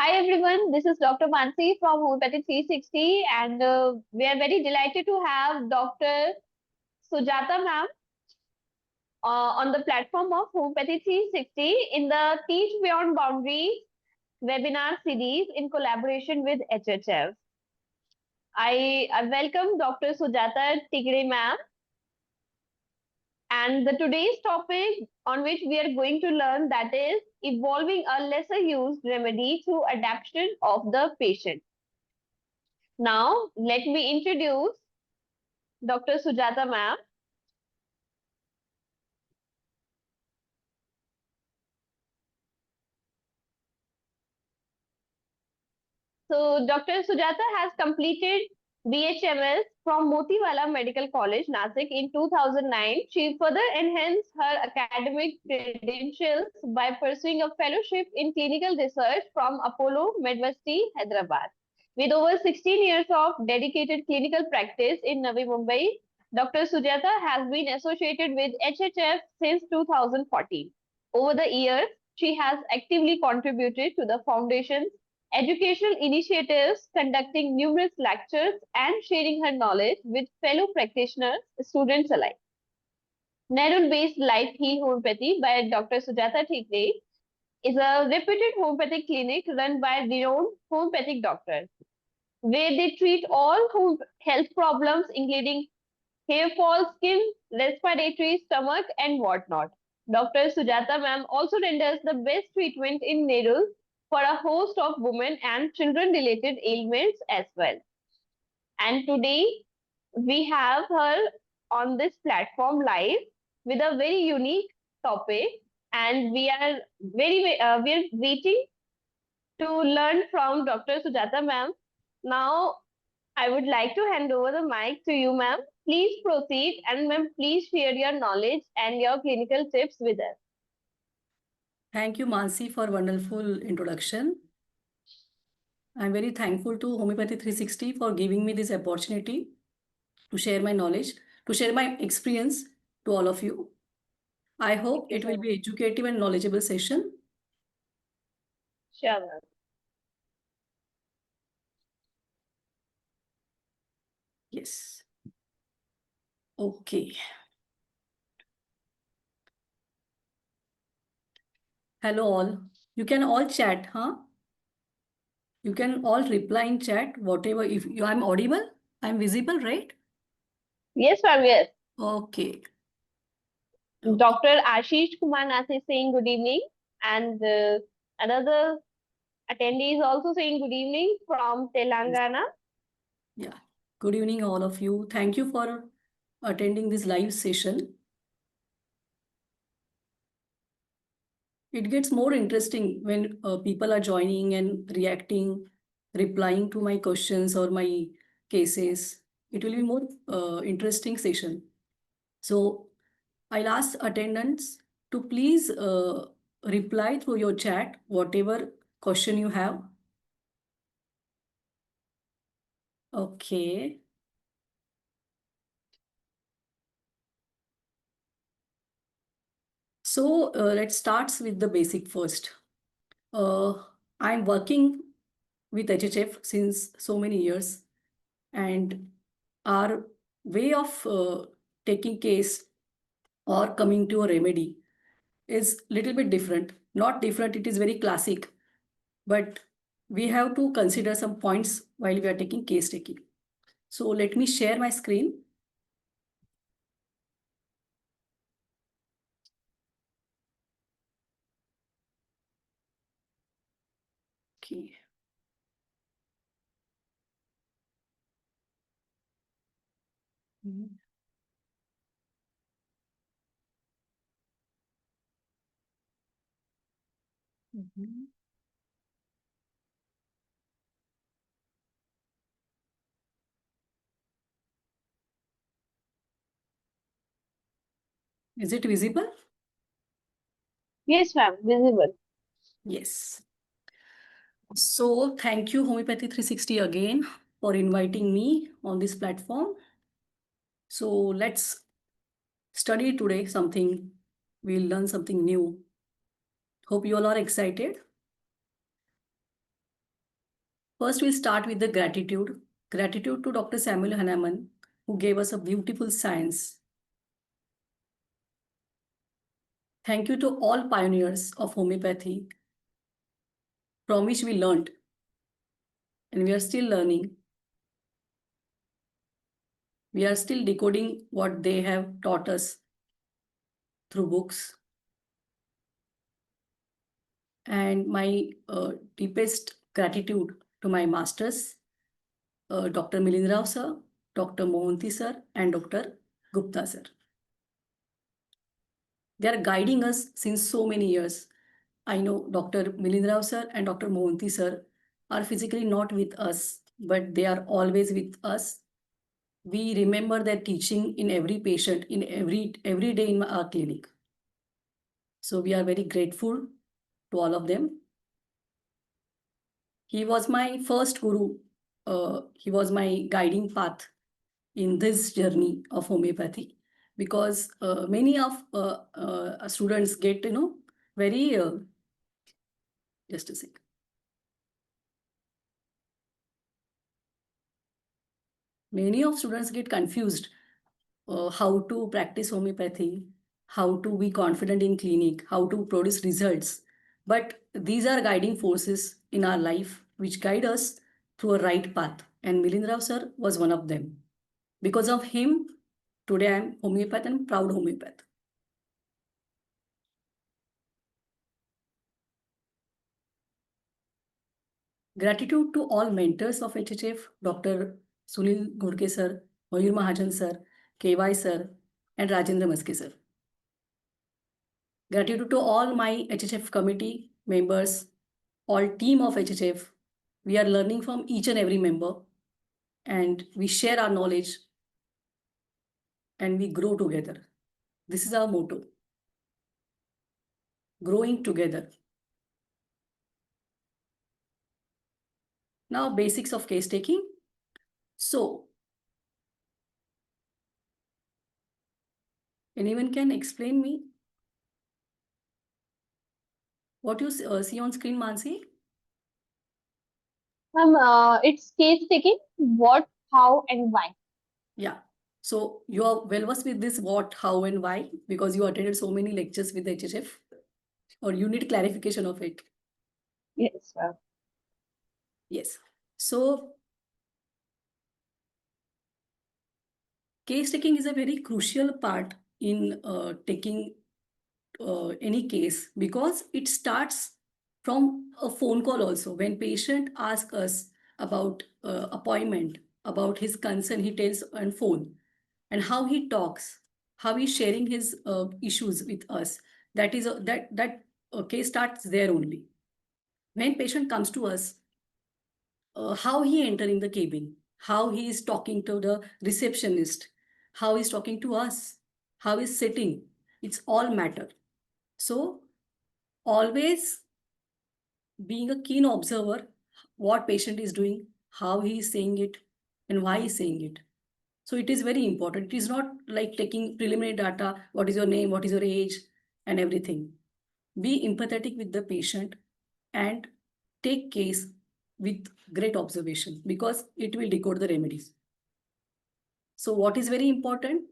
Hi everyone, this is Dr. Mansi from Homeopathic 360 and we are very delighted to have Dr. Sujata ma'am on the platform of Homeopathic 360 in the Teach Beyond Boundaries webinar series in collaboration with HHF. I welcome Dr. Sujata Tidke ma'am, and the today's topic on which we are going to learn, that is evolving a lesser used remedy through adaptation of the patient. Now, let me introduce Dr. Sujata ma'am. So, Dr. Sujata has completed BHMS from Motiwala Medical College, Nasik in 2009. She further enhanced her academic credentials by pursuing a fellowship in clinical research from Apollo Medversity, Hyderabad. With over 16 years of dedicated clinical practice in Navi Mumbai, Dr. Sujata has been associated with HHF since 2014. Over the years, she has actively contributed to the foundation's educational initiatives, conducting numerous lectures and sharing her knowledge with fellow practitioners, students alike. Nerul-based Life Heal Homeopathy by Dr. Sujata Tidke is a reputed homeopathic clinic run by renowned homeopathic doctors, where they treat all health problems, including hair fall, skin, respiratory, stomach, and whatnot. Dr. Sujata ma'am also renders the best treatment in Nerul for a host of women and children related ailments as well. And today we have her on this platform live with a very unique topic, and we are waiting to learn from Dr. Sujata ma'am. Now I would like to hand over the mic to you, ma'am. Please proceed, and ma'am, please share your knowledge and your clinical tips with us. Thank you, Mansi, for wonderful introduction. I'm very thankful to Homeopathy 360 for giving me this opportunity to share my knowledge, to share my experience to all of you. I hope it will be educative and knowledgeable session. Sure, ma'am. Yes. Okay. Hello all. You can all chat, huh? You can all reply in chat, whatever. If you, I'm audible, I'm visible, right? Yes, ma'am, yes. Okay. Dr. Ashish Kumar Nath is saying good evening, and another attendee is also saying good evening from Telangana. Yeah. Good evening, all of you. Thank you for attending this live session. It gets more interesting when people are joining and reacting, replying to my questions or my cases. It will be more interesting session. So I'll ask attendants to please reply through your chat, whatever question you have. Okay. So let's start with the basic first. I'm working with HHF since so many years, and our way of taking case or coming to a remedy is little bit different. Not different, it is very classic, but we have to consider some points while we are taking case taking. So let me share my screen. Okay. Is it visible? Yes, ma'am, visible. Yes. So thank you, Homeopathy 360, again for inviting me on this platform. So let's study today something. We'll learn something new. Hope you all are excited. First, we'll start with the gratitude. Gratitude to Dr. Samuel Hahnemann, who gave us a beautiful science. Thank you to all pioneers of homeopathy from which we learned and we are still learning. We are still decoding what they have taught us through books. And my deepest gratitude to my masters, Dr. Milind Rao sir, Dr. Mohanty sir, and Dr. Gupta sir. They are guiding us since so many years. I know Dr. Milind Rao sir and Dr. Mohanty sir are physically not with us, but they are always with us. We remember their teaching in every patient, in every day in our clinic. So we are very grateful to all of them. He was my first guru. He was my guiding path in this journey of homeopathy, because many of students get, very, just a sec. Many of students get confused how to practice homeopathy, how to be confident in clinic, how to produce results. But these are guiding forces in our life which guide us through a right path. And Milind Rao sir was one of them. Because of him, today I am homeopath and proud homeopath. Gratitude to all mentors of HHF, Dr. Sunil Ghodke sir, Mayur Mahajan sir, KY sir, and Rajendra Maske sir. Gratitude to all my HHF committee members, all team of HHF. We are learning from each and every member, and we share our knowledge and we grow together. This is our motto. Growing together. Now, basics of case taking. So, anyone can explain me what you see on screen, Mansi? It's case taking what, how, and why. Yeah. So you are well versed with this what, how, and why because you attended so many lectures with HHF, or you need clarification of it? Yes, sir. Yes. So case taking is a very crucial part in taking any case, because it starts from a phone call also. When patient asks us about appointment, about his concern, he tells on phone, and how he talks, how he's sharing his issues with us. That is that case starts there only. When patient comes to us, how he entering the cabin, how he is talking to the receptionist, how he's talking to us, how he's sitting, it's all matter. So always being a keen observer, what patient is doing, how he is saying it, and why he is saying it. So it is very important. It is not like taking preliminary data, what is your name, what is your age, and everything. Be empathetic with the patient and take case with great observation, because it will decode the remedies. So what is very important?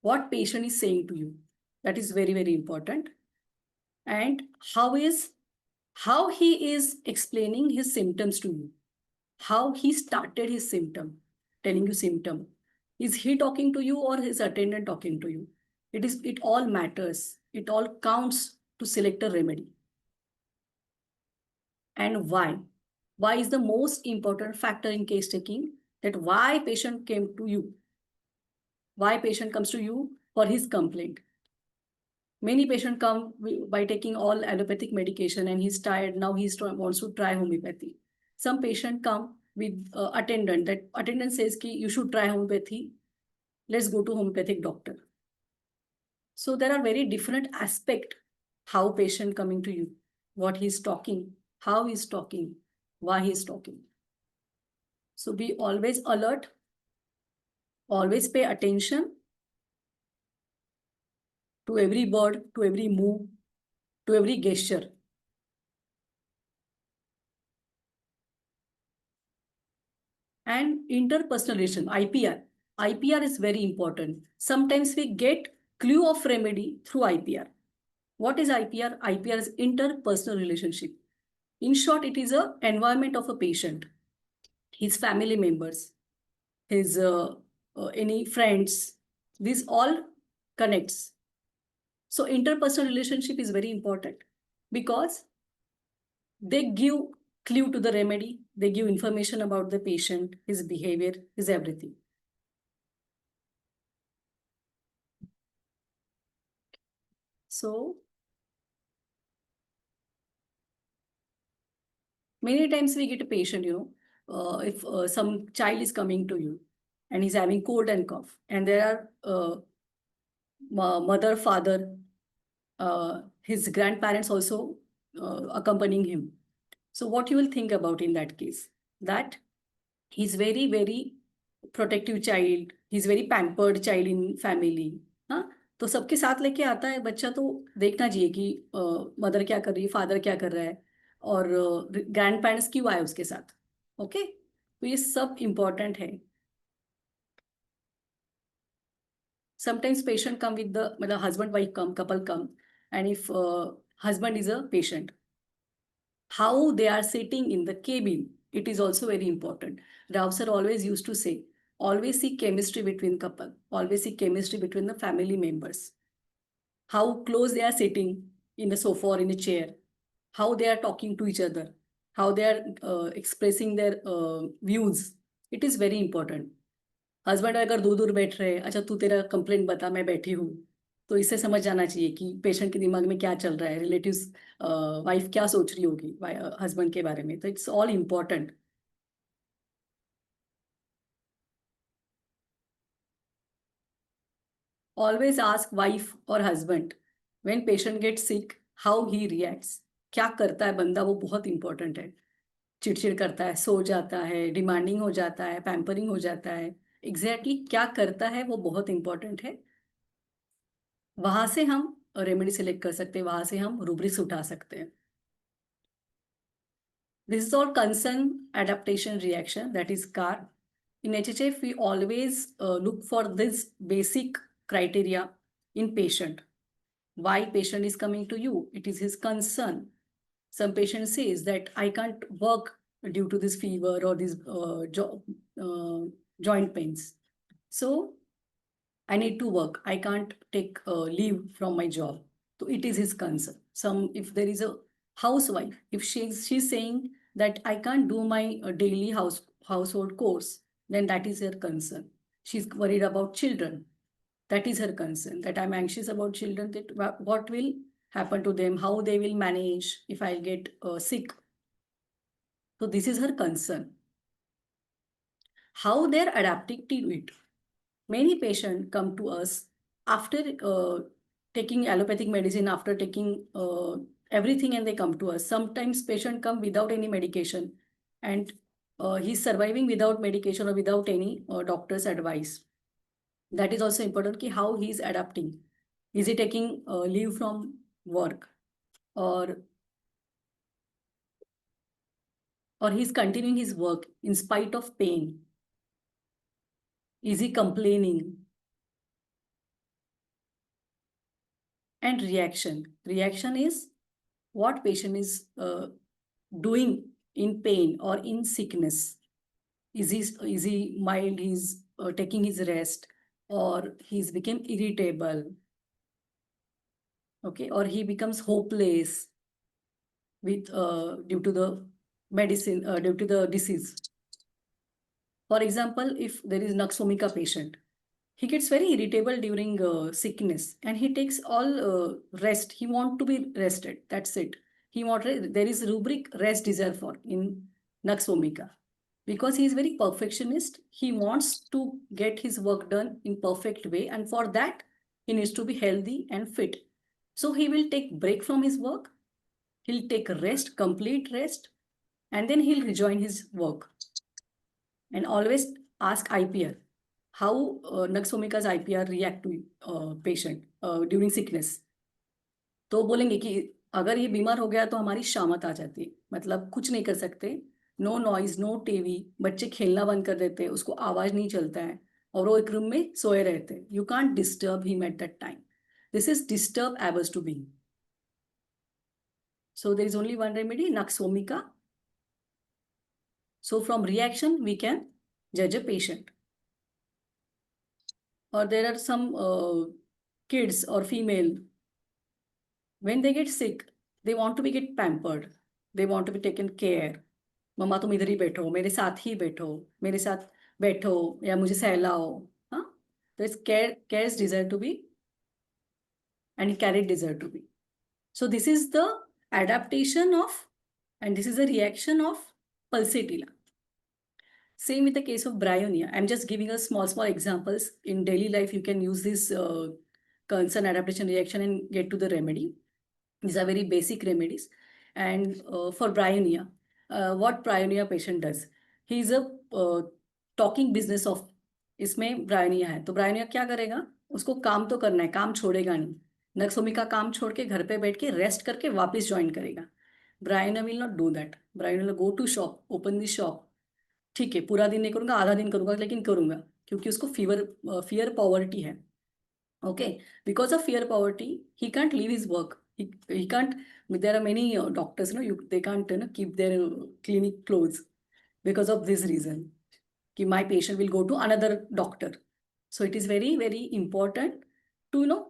What patient is saying to you. That is very, very important. And how he is explaining his symptoms to you. How he started his symptom, telling you symptom. Is he talking to you or his attendant talking to you? It all matters. It all counts to select a remedy. And why? Why is the most important factor in case taking, that why patient came to you. Why patient comes to you for his complaint. Many patients come by taking all allopathic medication and he's tired. Now he wants to try homeopathy. Some patient come with attendant. That attendant says ki you should try homeopathy. Let's go to homeopathic doctor. So there are very different aspect how patient coming to you, what he's talking, how he's talking, why he's talking. So be always alert, always pay attention to every word, to every move, to every gesture. and interpersonal relation, IPR. IPR is very important. Sometimes we get clue of remedy through IPR. What is IPR? IPR is interpersonal relationship. In short, it is a environment of a patient, his family members, his any friends. These all connects. So interpersonal relationship is very important because they give clue to the remedy, they give information about the patient, his behavior, his everything. So many times we get a patient, if some child is coming to you and he's having cold and cough, and there are mother, father, his grandparents also accompanying him. So what you will think about in that case? That he's very, very protective child, he's very pampered child in family. हाँ, तो सबके साथ लेके आता है बच्चा, तो देखना चाहिए कि मदर क्या कर रही है, फादर क्या कर रहा है, और ग्रैंड पेरेंट्स क्यों आए उसके साथ. ओके, तो ये सब इम्पोर्टेंट है. Sometimes patient come with the मतलब husband wife come, couple come, and if husband is a patient, how they are sitting in the cabin, it is also very important. Rao sir always used to say, always see chemistry between couple, always see chemistry between the family members. How close they are sitting in a sofa or in a chair, how they are talking to each other, how they are expressing their views. It is very important. Husband अगर दूर दूर बैठ रहे हैं, अच्छा तू तेरा complaint बता, मैं बैठी हूँ, तो इससे समझ जाना चाहिए कि पेशेंट के दिमाग में क्या चल रहा है, रिलेटिव्स वाइफ क्या सोच रही होगी हस्बैंड के बारे में. तो it's all important. Always ask wife or husband when patient get sick how he reacts. क्या करता है बंदा, वो बहुत इंपॉर्टेंट है. चिड़चिड़ करता है, सो जाता है, डिमांडिंग हो जाता है, पैम्परिंग हो जाता है, एग्जैक्टली क्या करता है वो बहुत इंपॉर्टेंट है. वहां से हम रेमेडी सेलेक्ट कर सकते हैं, वहां से हम रूब्रिक्स उठा सकते हैं. This is all concern adaptation reaction, that is car. In HHF, we always look for this basic criteria in patient. Why patient is coming to you? It is his concern. Some patient says that I can't work due to this fever or this joint pains. So I need to work. I can't take leave from my job. So it is his concern. If there is a housewife, if she's saying that I can't do my daily household course, then that is her concern. She's worried about children. That is her concern. That I'm anxious about children. That what will happen to them, how they will manage if I get sick. So this is her concern. How they're adapting to it. Many patients come to us after taking allopathic medicine, after taking everything, and they come to us. Sometimes patient come without any medication, and he's surviving without medication or without any doctor's advice. That is also important ki how he is adapting. Is he taking leave from work, or he's continuing his work in spite of pain? Is he complaining? And reaction. Reaction is what patient is doing in pain or in sickness. Is he mild? He's taking his rest, or he's become irritable. Okay, or he becomes hopeless with due to the medicine, due to the disease. For example, if there is Naxomica patient, he gets very irritable during sickness, and he takes all rest. He want to be rested. That's it. There is rubric rest deserve for in Naxomica, because he is very perfectionist. He wants to get his work done in perfect way, and for that he needs to be healthy and fit. So he will take break from his work. He'll take rest, complete rest, and then he'll rejoin his work. And always ask IPR. How Naxomica's IPR react to patient during sickness. तो बोलेंगे कि अगर ये बीमार हो गया तो हमारी शामत आ जाती है, मतलब कुछ नहीं कर सकते, नो नॉइज, नो टीवी, बच्चे खेलना बंद कर देते हैं, उसको आवाज नहीं चलता है और वो एक रूम में सोए रहते हैं. You can't disturb him at that time. This is disturbers to be. So there is only one remedy, Naxomika. So from reaction, we can judge a patient. Or there are some kids or female, when they get sick, they want to be get pampered. They want to be taken care. मम्मा तुम इधर ही बैठो, मेरे साथ ही बैठो, मेरे साथ बैठो या मुझे सहलाओ. हाँ, there is care's desire to be and carried desire to be. So this is the adaptation of, and this is a reaction of pulsatilla. Same with the case of bryonia. I'm just giving us small examples. In daily life, you can use this concern adaptation reaction and get to the remedy. These are very basic remedies. And for bryonia, what bryonia patient does? He is a talking business of, इसमें Bryonia है तो Bryonia क्या करेगा, उसको काम तो करना है, काम छोड़ेगा नहीं. नक्सोमी का काम छोड़ के घर पे बैठ के रेस्ट करके वापस ज्वाइन करेगा. Bryonia will not do that. Bryonia will go to shop, open the shop. ठीक है, पूरा दिन नहीं करूंगा, आधा दिन करूंगा, लेकिन करूंगा, क्योंकि उसको फियर पॉवर्टी है. Okay, because of fear poverty he can't leave his work. He can't. There are many doctors, no, you they can't keep their clinic close because of this reason, कि my patient will go to another doctor. So it is very important to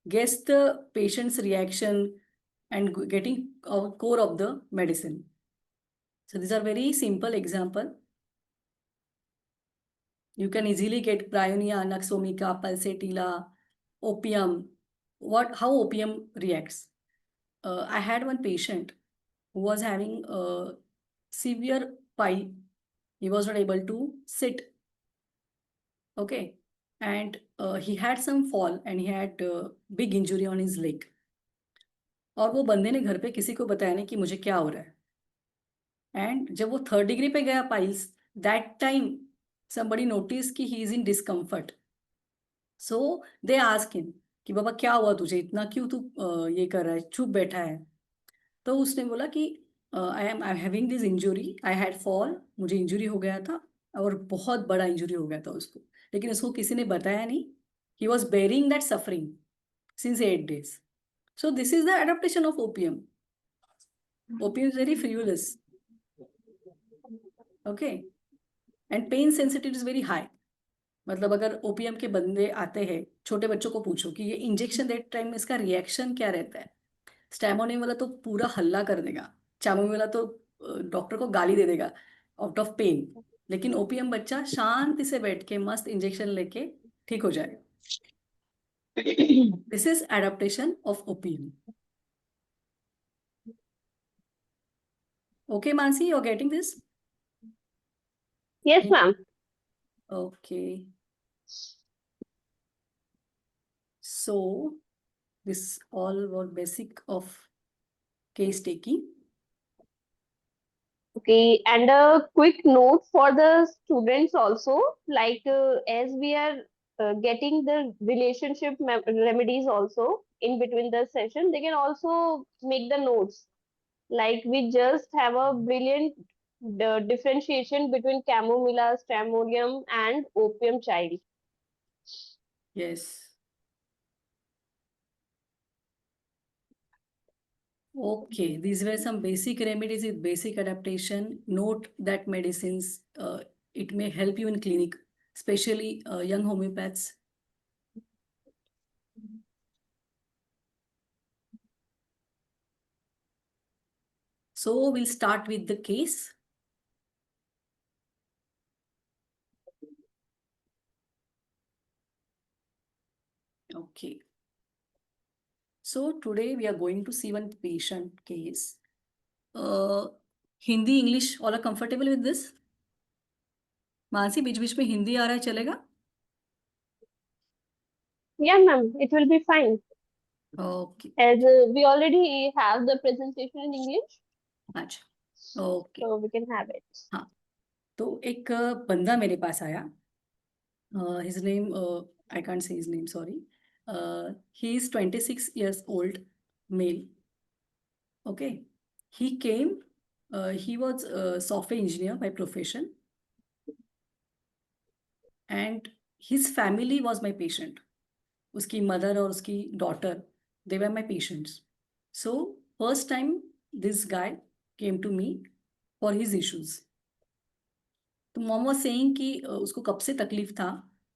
guess the patient's reaction and getting a core of the medicine. So these are very simple example. You can easily get bryonia, naxomika, pulsatilla, opium. How opium reacts? I had one patient who was having a severe pile. He was not able to sit. Okay, and he had some fall and he had big injury on his leg. और वो बंदे ने घर पे किसी को बताया नहीं कि मुझे क्या हो रहा है. एंड जब वो 3rd डिग्री पे गया piles, that time somebody noticed कि he is in discomfort. So they ask him कि बाबा क्या हुआ तुझे, इतना क्यों तू ये कर रहा है, चुप बैठा है. तो उसने बोला कि I am having this injury, I had fall, मुझे इंजुरी हो गया था और बहुत बड़ा इंजुरी हो गया था उसको, लेकिन उसको किसी ने बताया नहीं. He was bearing that suffering since 8 days. So this is the adaptation of opium. Opium is very frivolous. Okay, and pain sensitivity is very high. मतलब अगर ओपीएम के बंदे आते हैं, छोटे बच्चों को पूछो कि ये इंजेक्शन देते टाइम इसका रिएक्शन क्या रहता है. स्टैमोनिम वाला तो पूरा हल्ला कर देगा, चामोनिम वाला तो डॉक्टर को गाली दे देगा आउट ऑफ पेन, लेकिन ओपीएम बच्चा शांति से बैठ के मस्त इंजेक्शन लेके ठीक हो जाएगा. This is adaptation of OPM. Okay, Mansi, you're getting this? Yes, ma'am. Okay. So this all were basic of case taking. Okay, and a quick note for the students also, like as we are getting the relationship remedies also in between the session, they can also make the notes. Like we just have a brilliant differentiation between chamomilla, stramonium, and opium child. Yes. Okay, these were some basic remedies with basic adaptation. Note that medicines, it may help you in clinic, especially young homeopaths. So we'll start with the case. Okay. So today we are going to see one patient case. Hindi, English, all are comfortable with this? Mansi, बीच बीच में हिंदी आ रहा है, चलेगा? Yeah, ma'am, it will be fine. Okay. As we already have the presentation in English, अच्छा, okay. so we can have it. हाँ, तो एक बंदा मेरे पास आया. His name, I can't say his name, sorry. He is 26 years old, male. Okay. He came He was a software engineer by profession, and his family was my patient. उसकी mother और उसकी daughter, they were my patients. So first time this guy came to me for his issues. तो mom was saying कि उसको कब से तकलीफ था,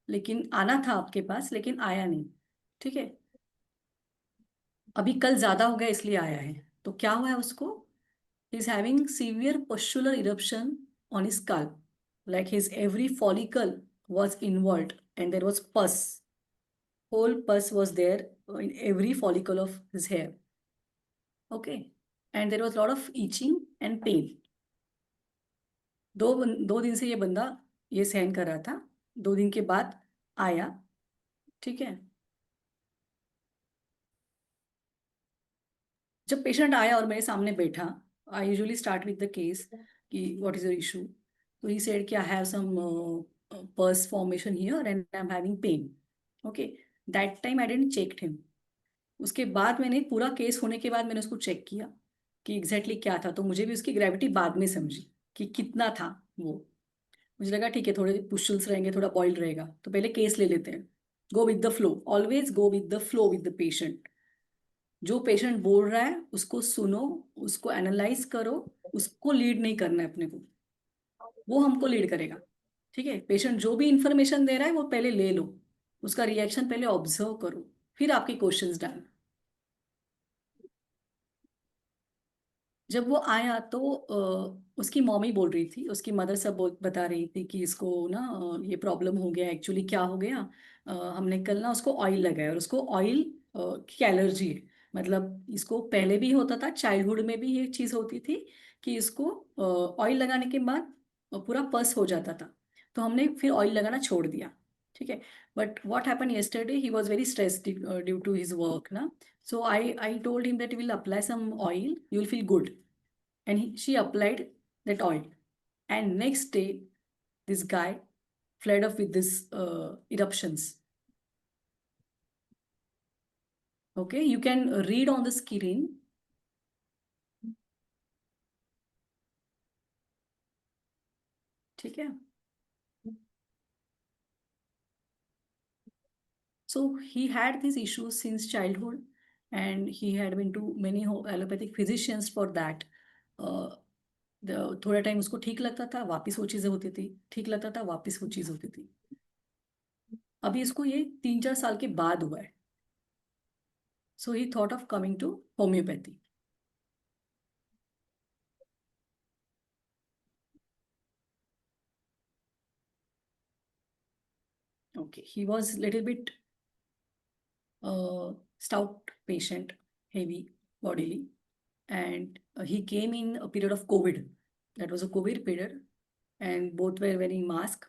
लेकिन आना था आपके पास, लेकिन आया नहीं। ठीक है, अभी कल ज्यादा हो गया इसलिए आया है। तो क्या हुआ है उसको? He's having severe pustular eruption on his scalp. Like his every follicle was involved and there was pus. Whole pus was there in every follicle of his hair. Okay. And there was a lot of itching and pain. दो दिन से ये बंदा ये सहन कर रहा था। 2 दिन के बाद आया। ठीक है, जब पेशेंट आया और मेरे सामने बैठा, I usually start with the case कि व्हाट इज योर इशू। तो ही सेड कि I have some pus formation here and I'm having pain. Okay, that time I didn't checked him. उसके बाद मैंने पूरा केस होने के बाद मैंने उसको चेक किया कि एग्जैक्टली क्या था। तो मुझे भी उसकी ग्रेविटी बाद में समझी कि कितना था वो। मुझे लगा ठीक है, थोड़े पुशल्स रहेंगे, थोड़ा ऑयल रहेगा, तो पहले केस ले लेते हैं। Go with the flow, always go with the flow with the patient. जो पेशेंट बोल रहा है उसको सुनो, उसको एनालाइज करो, उसको लीड नहीं करना है अपने को, वो हमको लीड करेगा। ठीक है, पेशेंट जो भी इंफॉर्मेशन दे रहा है वो पहले ले लो, उसका रिएक्शन पहले ऑब्जर्व करो, फिर आपके क्वेश्चंस डालो। जब वो आया तो उसकी मॉमी बोल रही थी, उसकी मदर सब बता रही थी कि इसको ना ये प्रॉब्लम हो गया। एक्चुअली क्या हो गया, हमने कल ना उसको ऑयल लगाया और उसको ऑयल की एलर्जी है। मतलब इसको पहले भी होता था, चाइल्डहुड में भी ये चीज़ होती थी कि इसको ऑयल लगाने के बाद पूरा पस हो जाता था। तो हमने फिर ऑयल लगाना छोड़ दिया। ठीक है, but what happen yesterday, he was very stressed due to his work ना। So I told him that we'll apply some oil, you'll feel good. And she applied that oil. And next day, this guy flared up with this eruptions. Okay, you can read on the screen. ठीक है, so he had these issues since childhood and he had been to many allopathic physicians for that. uh, थोड़ा time उसको ठीक लगता था, वापस वो चीजें होती थी, ठीक लगता था, वापस वो चीज होती थी। अभी इसको ये 3-4 साल के बाद हुआ है। So he thought of coming to homeopathy. Okay, he was little bit stout patient, heavy bodily, and he came in a period of COVID. That was a COVID period, and both were wearing mask.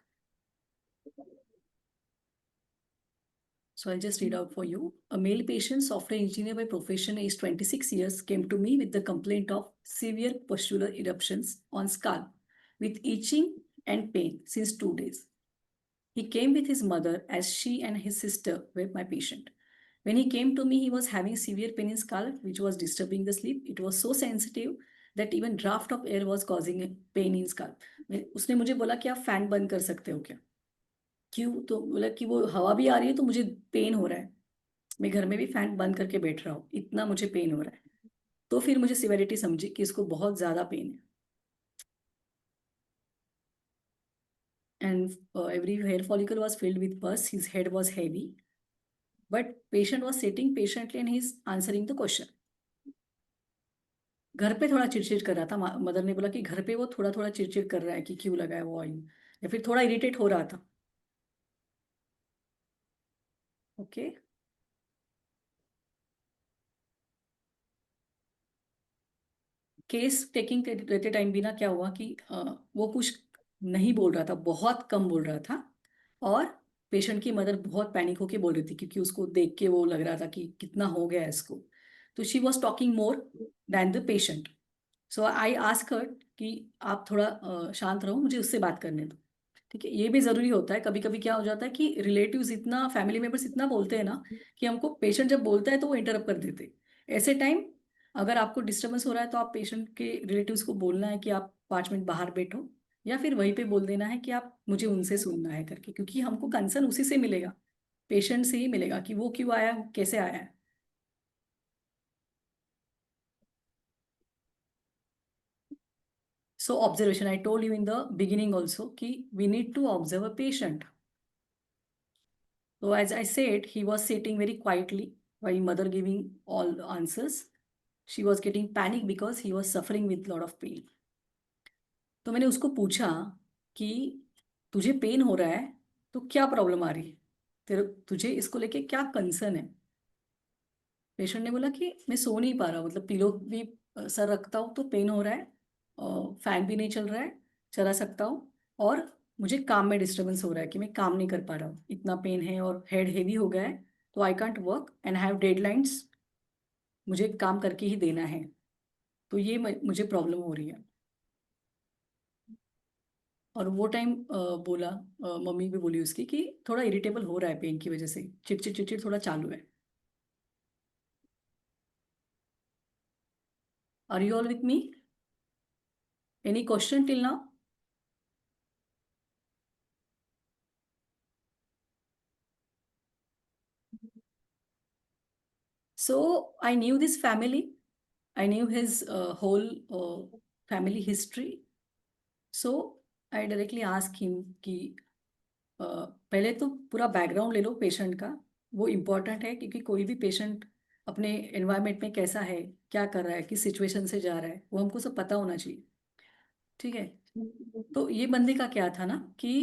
So I'll just read out for you. A male patient, software engineer by profession, aged 26 years, came to me with the complaint of severe pustular eruptions on scalp with itching and pain since 2 days. He came with his mother as she and his sister were my patient. When he came to me, he was having severe pain in scalp, which was disturbing the sleep. It was so sensitive that even draft of air was causing pain in scalp. उसने मुझे बोला कि आप fan बंद कर सकते हो क्या? क्यों? तो बोला कि वो हवा भी आ रही है तो मुझे पेन हो रहा है, मैं घर में भी फैन बंद करके बैठ रहा हूँ, इतना मुझे पेन हो रहा है। तो फिर मुझे सिवियरिटी समझी कि इसको बहुत ज्यादा पेन है। And every hair follicle was filled with pus. His head was heavy, but patient was sitting patiently and he's answering the question. घर पे थोड़ा चिड़चिड़ कर रहा था। मदर ने बोला कि घर पे वो थोड़ा थोड़ा चिड़चिड़ कर रहा है कि क्यों लगा है वो ऑयल, या फिर थोड़ा इरिटेट हो रहा था। ओके, केस टेकिंग रहते टाइम भी ना क्या हुआ कि वो कुछ नहीं बोल रहा था, बहुत कम बोल रहा था। और पेशेंट की मदर बहुत पैनिक होके बोल रही थी क्योंकि उसको देख के वो लग रहा था कि कितना हो गया है इसको। तो she was talking more than the patient. So I ask her कि आप थोड़ा शांत रहो, मुझे उससे बात करने दो। ठीक है, ये भी जरूरी होता है। कभी कभी क्या हो जाता है कि रिलेटिव्स इतना, फैमिली मेंबर्स इतना बोलते हैं ना कि हमको पेशेंट जब बोलता है तो वो इंटरप्ट कर देते हैं। ऐसे टाइम अगर आपको डिस्टर्बेंस हो रहा है तो आप पेशेंट के रिलेटिव्स को बोलना है कि आप 5 मिनट बाहर बैठो, या फिर वहीं पे बोल देना है कि आप मुझे उनसे सुनना है करके, क्योंकि हमको कंसर्न उसी से मिलेगा, पेशेंट से ही मिलेगा कि वो क्यों आया है, कैसे आया है. So observation, I told you in the beginning also कि we need to observe a patient. So as I said, he was sitting very quietly while mother giving all the answers. She was getting panic because he was suffering with lot of pain. तो मैंने उसको पूछा कि तुझे pen हो रहा है तो क्या प्रॉब्लम आ रही है, तेरे तुझे इसको लेके क्या कंसर्न है. पेशेंट ने बोला कि मैं सो नहीं पा रहा, मतलब पिलो भी सर रखता हूँ तो पेन हो रहा है, फैन भी नहीं चल रहा है, चला सकता हूँ, और मुझे काम में डिस्टर्बेंस हो रहा है कि मैं काम नहीं कर पा रहा हूँ, इतना पेन है और हेड हेवी हो गया है, तो I can't work and have deadlines, मुझे काम करके ही देना है, तो ये मुझे प्रॉब्लम हो रही है. और वो टाइम बोला, मम्मी भी बोली उसकी कि थोड़ा इरिटेबल हो रहा है पेन की वजह से, चिड़चिड़ चिड़चिड़ थोड़ा चालू है. Are you all with me? Any question till now? So I knew this family. I knew his whole family history. So I directly asked him कि पहले तो पूरा बैकग्राउंड ले लो पेशेंट का, वो इम्पोर्टेंट है, क्योंकि कोई भी पेशेंट अपने एनवायरनमेंट में कैसा है, क्या कर रहा है, किस सिचुएशन से जा रहा है, वो हमको सब पता होना चाहिए. ठीक है. तो ये बंदे का क्या था ना कि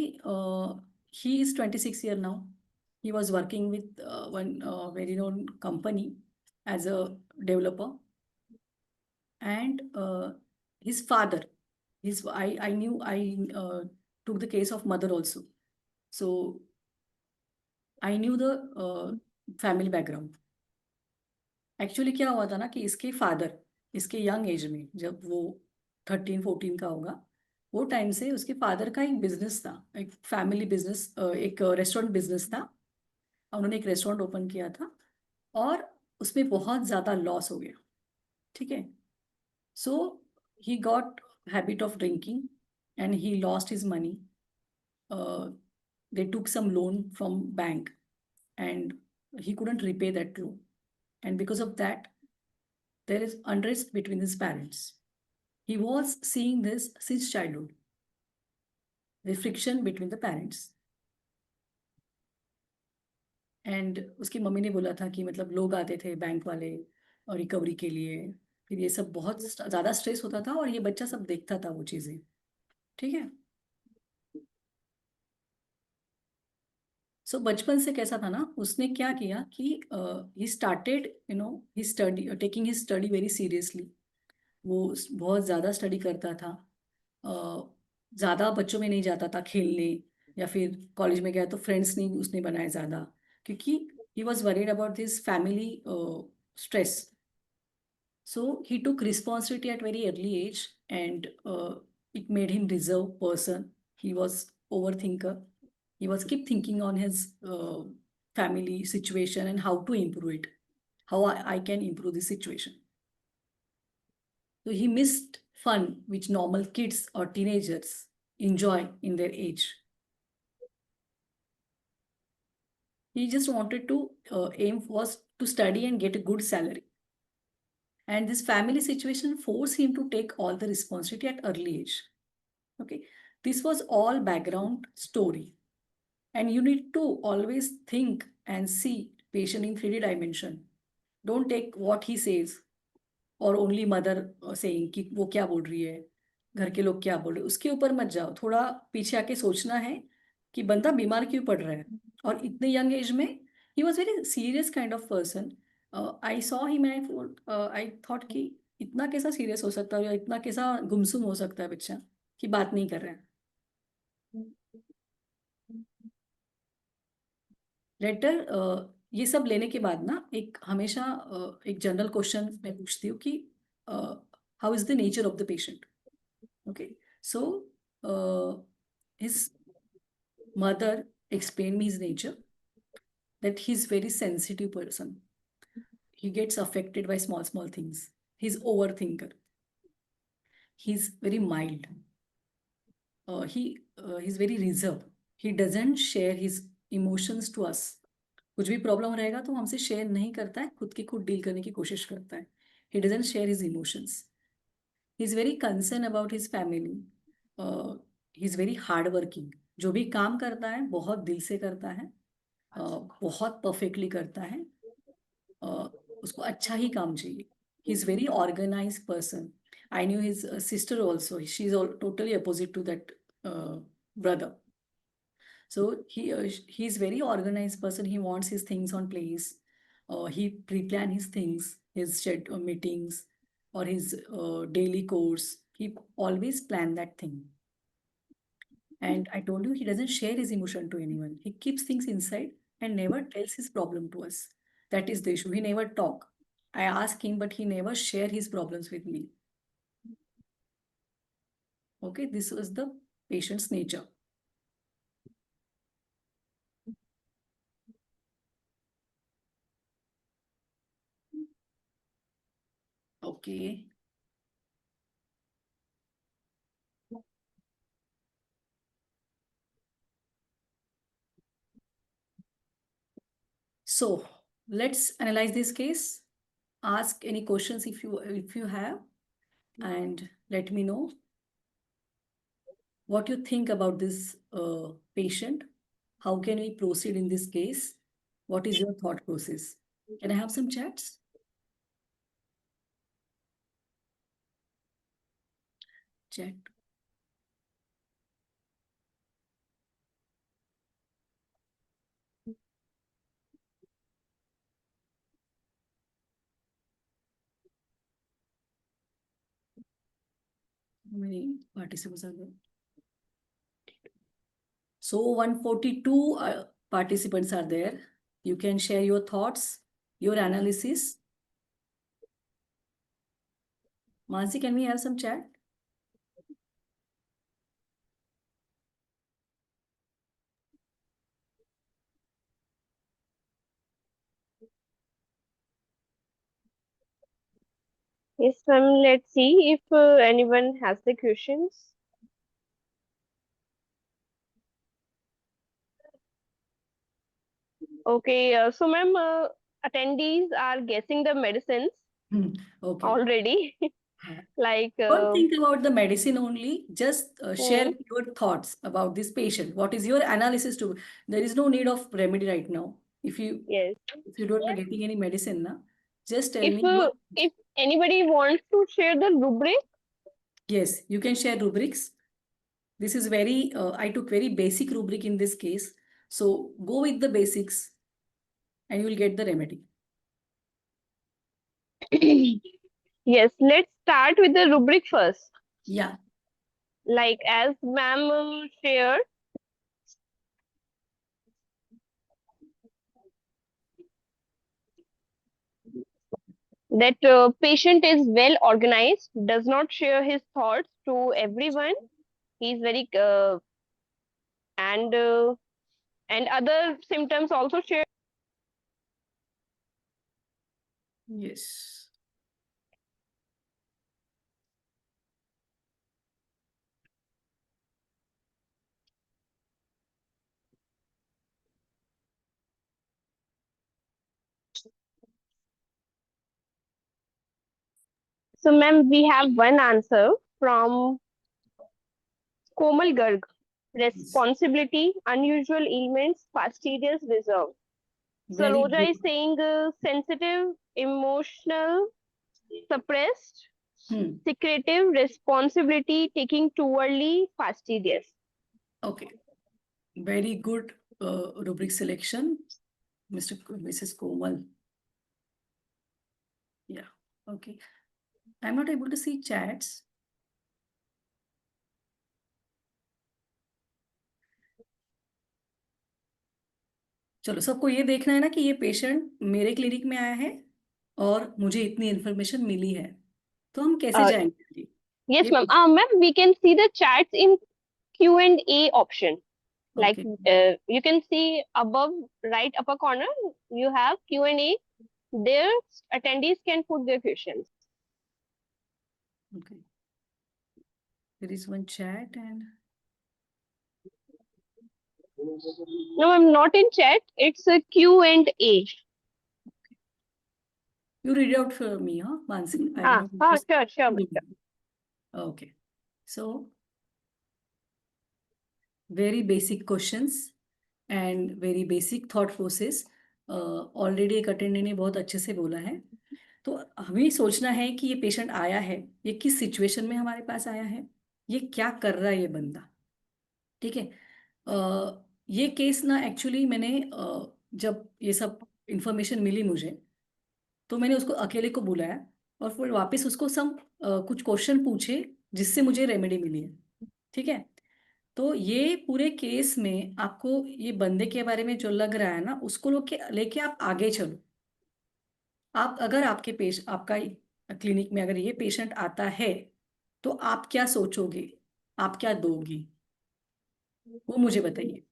he is 26 year now. He was working with one very known company as a developer. And his father, his I knew I took the case of mother also, so I knew the family background. Actually क्या हुआ था ना कि इसके father, इसके young age में जब वो 13-14 का होगा, वो टाइम से उसके फादर का एक बिजनेस था, एक फैमिली बिजनेस, एक रेस्टोरेंट बिजनेस था. उन्होंने एक रेस्टोरेंट ओपन किया था और उसमें बहुत ज़्यादा लॉस हो गया. ठीक है. So he got habit of drinking and he lost his money. Uh, they took some loan from bank and he couldn't repay that loan. And because of that, there is unrest between his parents. He was seeing this since childhood, the friction between the parents. And उसकी mummy ने बोला था कि मतलब लोग आते थे bank वाले और रिकवरी के लिए, फिर ये सब बहुत ज़्यादा स्ट्रेस होता था और ये बच्चा सब देखता था वो चीज़ें. ठीक है. सो बचपन से कैसा था ना, उसने क्या किया कि he started he study, taking his study very seriously. वो बहुत ज़्यादा स्टडी करता था. ज़्यादा बच्चों में नहीं जाता था खेलने, या फिर कॉलेज में गया तो फ्रेंड्स नहीं उसने बनाए ज़्यादा, क्योंकि he was worried about this family stress. So he took responsibility at very early age, and it made him reserved person. He was overthinker. He was keep thinking on his family situation and how to improve it, how I can improve the situation. So he missed fun which normal kids or teenagers enjoy in their age. He just wanted to aim was to study and get a good salary. And this family situation forced him to take all the responsibility at early age. Okay, this was all background story, and you need to always think and see patient in 3D dimension. Don't take what he says or only mother saying कि वो क्या बोल रही है, घर के लोग क्या बोल रहे हैं, उसके ऊपर मत जाओ. थोड़ा पीछे आके सोचना है कि बंदा बीमार क्यों पड़ रहा है. और इतने यंग एज में he was very serious kind of person. I saw him, I thought कि इतना कैसा सीरियस हो सकता है, या इतना कैसा गुमसुम हो सकता है बच्चा कि बात नहीं कर रहा है. लेटर ये सब लेने के बाद ना, एक हमेशा एक जनरल क्वेश्चन मैं पूछती हूँ कि how is the nature of the patient. Okay. So his mother explained me his nature, that he's very sensitive person. He gets affected by small things. He's overthinker. He's very mild. He's very reserved. He doesn't share his emotions to us. कुछ भी problem रहेगा तो हमसे share नहीं करता है, खुद की खुद डील करने की कोशिश करता है. He doesn't share his emotions. He's very concerned about his family. He's very hard working. जो भी काम करता है बहुत दिल से करता है, बहुत परफेक्टली करता है. उसको अच्छा ही काम चाहिए. He's very organized person. I knew his sister also. She's totally opposite to that brother. So he's very organized person. He wants his things on place. He pre-plan his things, his meetings, or his daily course. He always plan that thing. And I told you he doesn't share his emotion to anyone. He keeps things inside and never tells his problem to us. That is the issue. He never talk. I ask him, but he never share his problems with me. Okay, this was the patient's nature. Okay. So let's analyze this case. Ask any questions if you have, and let me know what you think about this patient. How can we proceed in this case? What is your thought process? Can I have some chats? Chat. How many participants are there? So 142 participants are there. You can share your thoughts, your analysis. Mansi, can we have some chat? Yes, ma'am. Let's see if anyone has the questions. Okay, so ma'am, attendees are guessing the medicines Okay. already. Like, Don't think about the medicine only. Just share hmm, your thoughts about this patient. What is your analysis to? There is no need of remedy right now. If you yes. if you don't are getting any medicine, na, just tell If me uh, your. if anybody wants to share the rubric, Yes, you can share rubrics. This is very. I took very basic rubric in this case. So go with the basics, and you will get the remedy. yes, let's start with the rubric first. Yeah. Like as ma'am shared, that patient is well organized, does not share his thoughts to everyone. He's very and other symptoms also share. Yes. So, ma'am, we have one answer from Komal Garg. Yes. Responsibility, unusual ailments, fastidious reserve. Very Saroja good. is saying sensitive, emotional, suppressed, Hmm. secretive, responsibility, taking too early, fastidious. Okay. Very good rubric selection, Mrs. Komal. Yeah. Okay. I'm not able to see chats. चलो सबको ये देखना है ना कि ये patient मेरे clinic में आया है और मुझे इतनी इन्फॉर्मेशन मिली है, तो हम कैसे Uh, जाएंगे आगे? yes, ये ma'am. Ma'am, we can see the chats in Q&A option. Like okay. you can see above right upper corner, you have Q&A. There, attendees can put their questions. Okay. There is one chat and No, I'm not in chat. It's a Q&A. you read out for me, huh, Mansi? I'm not Sure, sure, sure. Okay. So, very basic questions and very basic thought process already एक attendant ने बहुत अच्छे से बोला है. तो हमें सोचना है कि ये पेशेंट आया है, ये किस सिचुएशन में हमारे पास आया है, ये क्या कर रहा है ये बंदा. ठीक है. ये केस ना एक्चुअली मैंने जब ये सब इंफॉर्मेशन मिली मुझे, तो मैंने उसको अकेले को बुलाया और फिर वापस उसको सब कुछ क्वेश्चन पूछे जिससे मुझे रेमेडी मिली है. ठीक है. तो ये पूरे केस में आपको ये बंदे के बारे में जो लग रहा है ना, उसको लेके आप आगे चलो. आप अगर आपका क्लिनिक में अगर ये पेशेंट आता है, तो आप क्या सोचोगे, आप क्या दोगी, वो मुझे बताइए.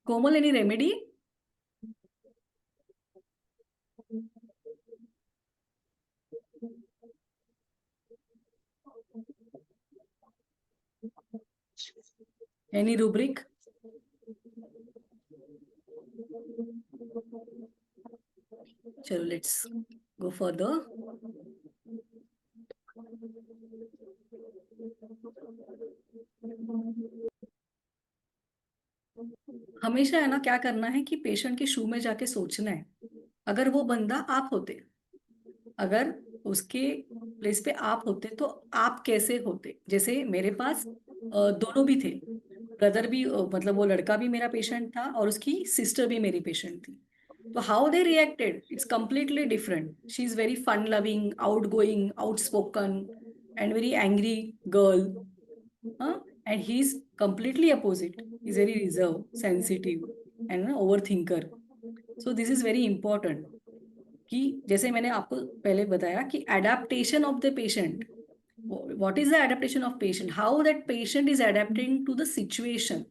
कोमल, एनी रेमेडी? Any rubric? चलो लेट्स गो फर्दर. हमेशा है ना क्या करना है कि पेशेंट के शू में जाके सोचना है. अगर वो बंदा आप होते, अगर उसके प्लेस पे आप होते तो आप कैसे होते. जैसे मेरे पास दोनों भी थे. ब्रदर भी मतलब वो लड़का भी मेरा पेशेंट था और उसकी सिस्टर भी मेरी पेशेंट थी. तो how they reacted it's completely different. She is very fun loving, outgoing, outspoken and very angry girl. And he is completely opposite. Is very reserve, sensitive and overthinker. So this is very important कि जैसे मैंने आपको पहले बताया कि adaptation of the patient. What is the adaptation of patient? How that patient is adapting to the situation,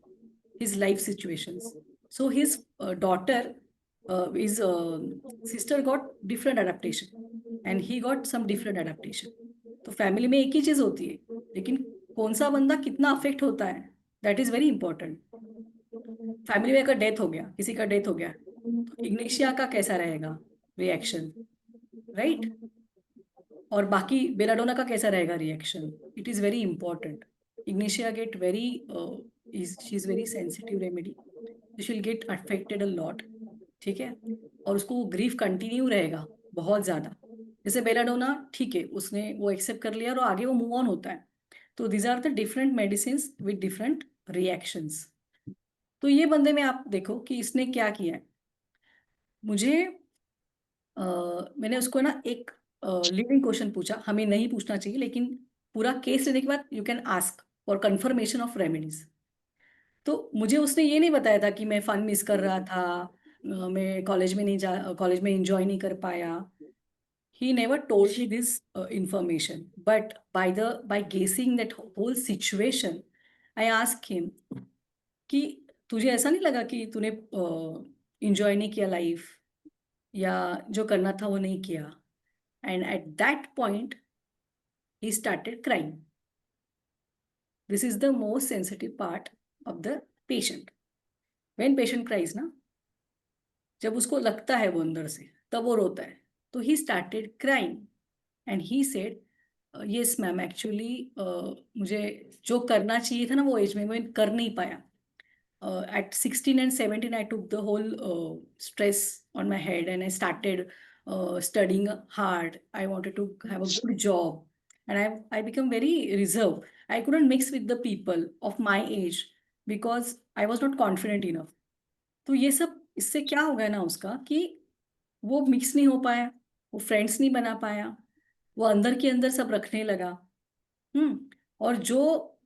his life situations. So his daughter, his sister got different adaptation and he got some different adaptation. तो family में एक ही चीज होती है, लेकिन कौन सा बंदा कितना अफेक्ट होता है, that is very important. Family में अगर डेथ हो गया, किसी का डेथ हो गया, तो इग्निशिया का कैसा रहेगा रिएक्शन, राइट? और बाकी बेलाडोना का कैसा रहेगा reaction? It is very important. Ignatia get very she is very sensitive remedy, she will get affected a lot. ठीक है. और उसको ग्रीफ कंटिन्यू रहेगा बहुत ज्यादा. जैसे बेलाडोना, ठीक है, उसने वो एक्सेप्ट कर लिया और आगे वो मूव ऑन होता है. तो these are the different medicine with different reactions. तो ये बंदे में आप देखो कि इसने क्या किया है. मुझे मैंने उसको ना एक लीडिंग क्वेश्चन पूछा. हमें नहीं पूछना चाहिए, लेकिन पूरा केस लेने के बाद you can ask for confirmation of remedies. तो मुझे उसने ये नहीं बताया था कि मैं फन मिस कर रहा था, मैं कॉलेज में इंजॉय नहीं कर पाया. He never told me this information, but by guessing that whole situation, I ask him कि तुझे ऐसा नहीं लगा कि तूने इंजॉय नहीं किया लाइफ, या जो करना था वो नहीं किया. And at that point he started crying. This is the most sensitive part of the patient. When patient cries ना, जब उसको लगता है वो अंदर से, तब वो रोता है. तो he started crying and he said, yes ma'am, actually मुझे जो करना चाहिए था ना वो एज में मैं कर नहीं पाया. At 16 and 17, I took the whole stress on my head and I started studying hard. I wanted to have a good job and I became very reserved. I couldn't mix with the people of my age because I was not confident enough. तो ये सब इससे क्या हो गया ना उसका कि वो मिक्स नहीं हो पाया, वो फ्रेंड्स नहीं बना पाया, वो अंदर के अंदर सब रखने लगा. और जो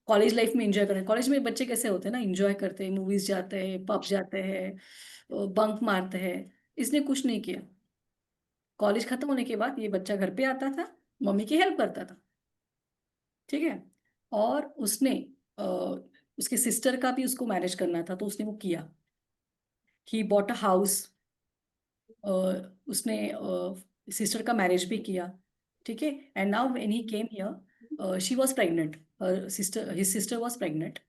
कॉलेज लाइफ में एंजॉय करें, कॉलेज में बच्चे कैसे होते हैं ना, एंजॉय करते हैं, मूवीज जाते हैं, पब जाते हैं, बंक मारते हैं. इसने कुछ नहीं किया. कॉलेज खत्म होने के बाद ये बच्चा घर पे आता था, मम्मी की हेल्प करता था. ठीक है. और उसने अ, उसके सिस्टर का भी उसको मैनेज करना था, तो उसने वो किया. He bought a house. उसने सिस्टर का मैरिज भी किया, ठीक है. And now when he came here she was pregnant, her sister his sister was pregnant.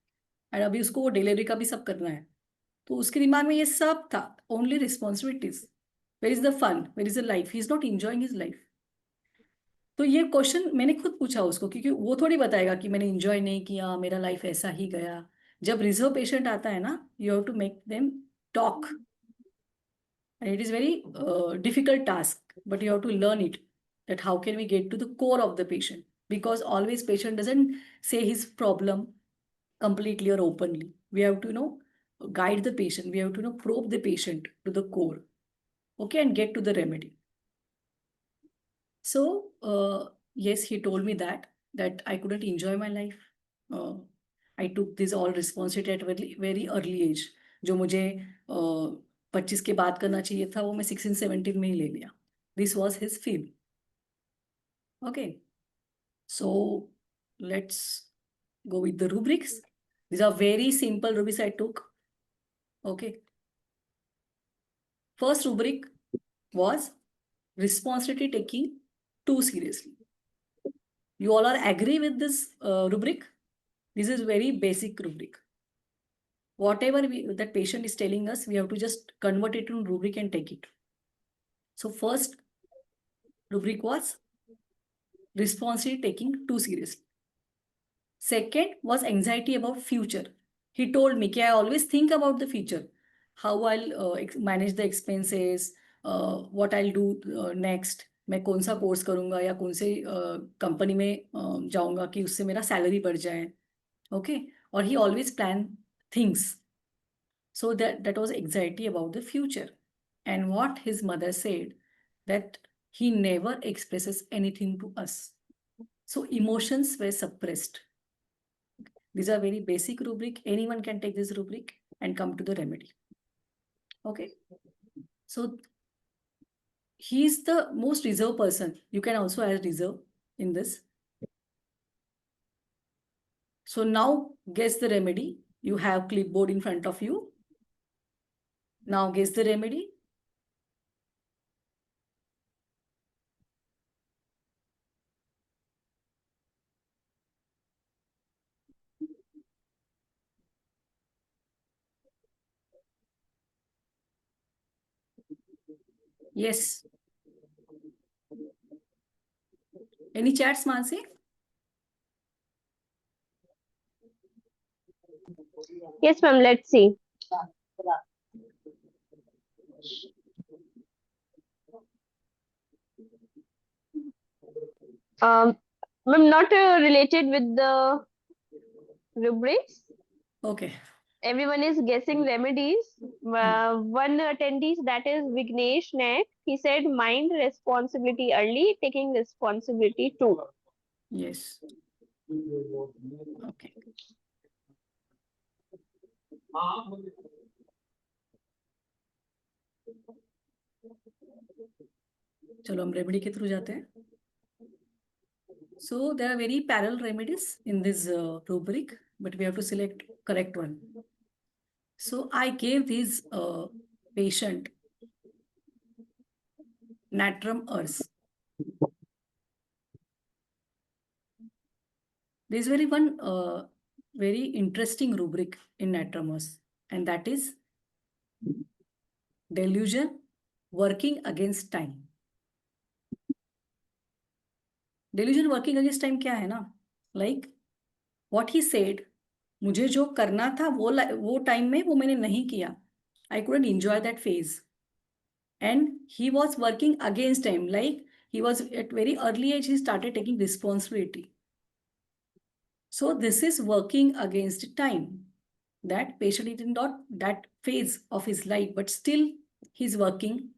And अभी उसको वो डिलीवरी का भी सब करना है. तो उसके दिमाग में ये सब था, only responsibilities. Where is the fun, where is the life, he is not enjoying his life. तो ये क्वेश्चन मैंने खुद पूछा उसको, क्योंकि वो थोड़ी बताएगा कि मैंने इंजॉय नहीं किया, मेरा लाइफ ऐसा ही गया. जब रिजर्व पेशेंट आता है ना, you have to make them talk. And it is very difficult task, but you have to learn it, that how can we get to the core of the patient, because always patient doesn't say his problem completely or openly. We have to guide the patient, we have to probe the patient to the core, okay, and get to the remedy. So yes, he told me that I couldn't enjoy my life. uh, I took this all responsibility at very very early age. जो मुझे 25 के बाद करना चाहिए था, वो मैं 16-17 में ही ले लिया. This was his feel. Okay, so let's go with the rubrics. These are very simple rubrics I took. Okay. First rubric was responsibility taking too seriously. You all are agree with this rubric? This is very basic rubric. Whatever that patient is telling us, we have to just convert it to rubric and take it. So first rubric was responsibility taking too seriously. Second was anxiety about future. He told me that I always think about the future, how I'll manage the expenses, what I'll do next. मैं कौन सा course करूँगा या कौन से company में जाऊँगा कि उससे मेरा सैलरी बढ़ जाए. ओके, और ही always plan things. So that was anxiety about the future. And what his mother said, that he never expresses anything to us. So emotions were suppressed. These are very basic rubric. Anyone can take this rubric and come to the remedy. Okay. So he is the most reserved person. You can also add reserve in this. So now guess the remedy. You have clipboard in front of you. Now guess the remedy. Yes. Any chats, Mansi? Yes, ma'am. Let's see. Ma'am, not related with the rubrics. Okay. Everyone is guessing remedies. One attendee, that is Vignesh Naik, he said mind responsibility early, taking responsibility too. Yes. Okay. चलो हम remedy के through जाते हैं. So there are very parallel remedies in this rubric, but we have to select correct one. So I gave this patient natrum urs. There is one very interesting rubric in natrum urs, and that is delusion working against time. Delusion working against time क्या है ना? Like what he said, मुझे जो करना था वो time में वो मैंने नहीं किया. I couldn't enjoy that phase. And he was working against time, like he was at very early age, he started taking responsibility. So this is working against time. That patient is in not that phase of his life, but still he's working,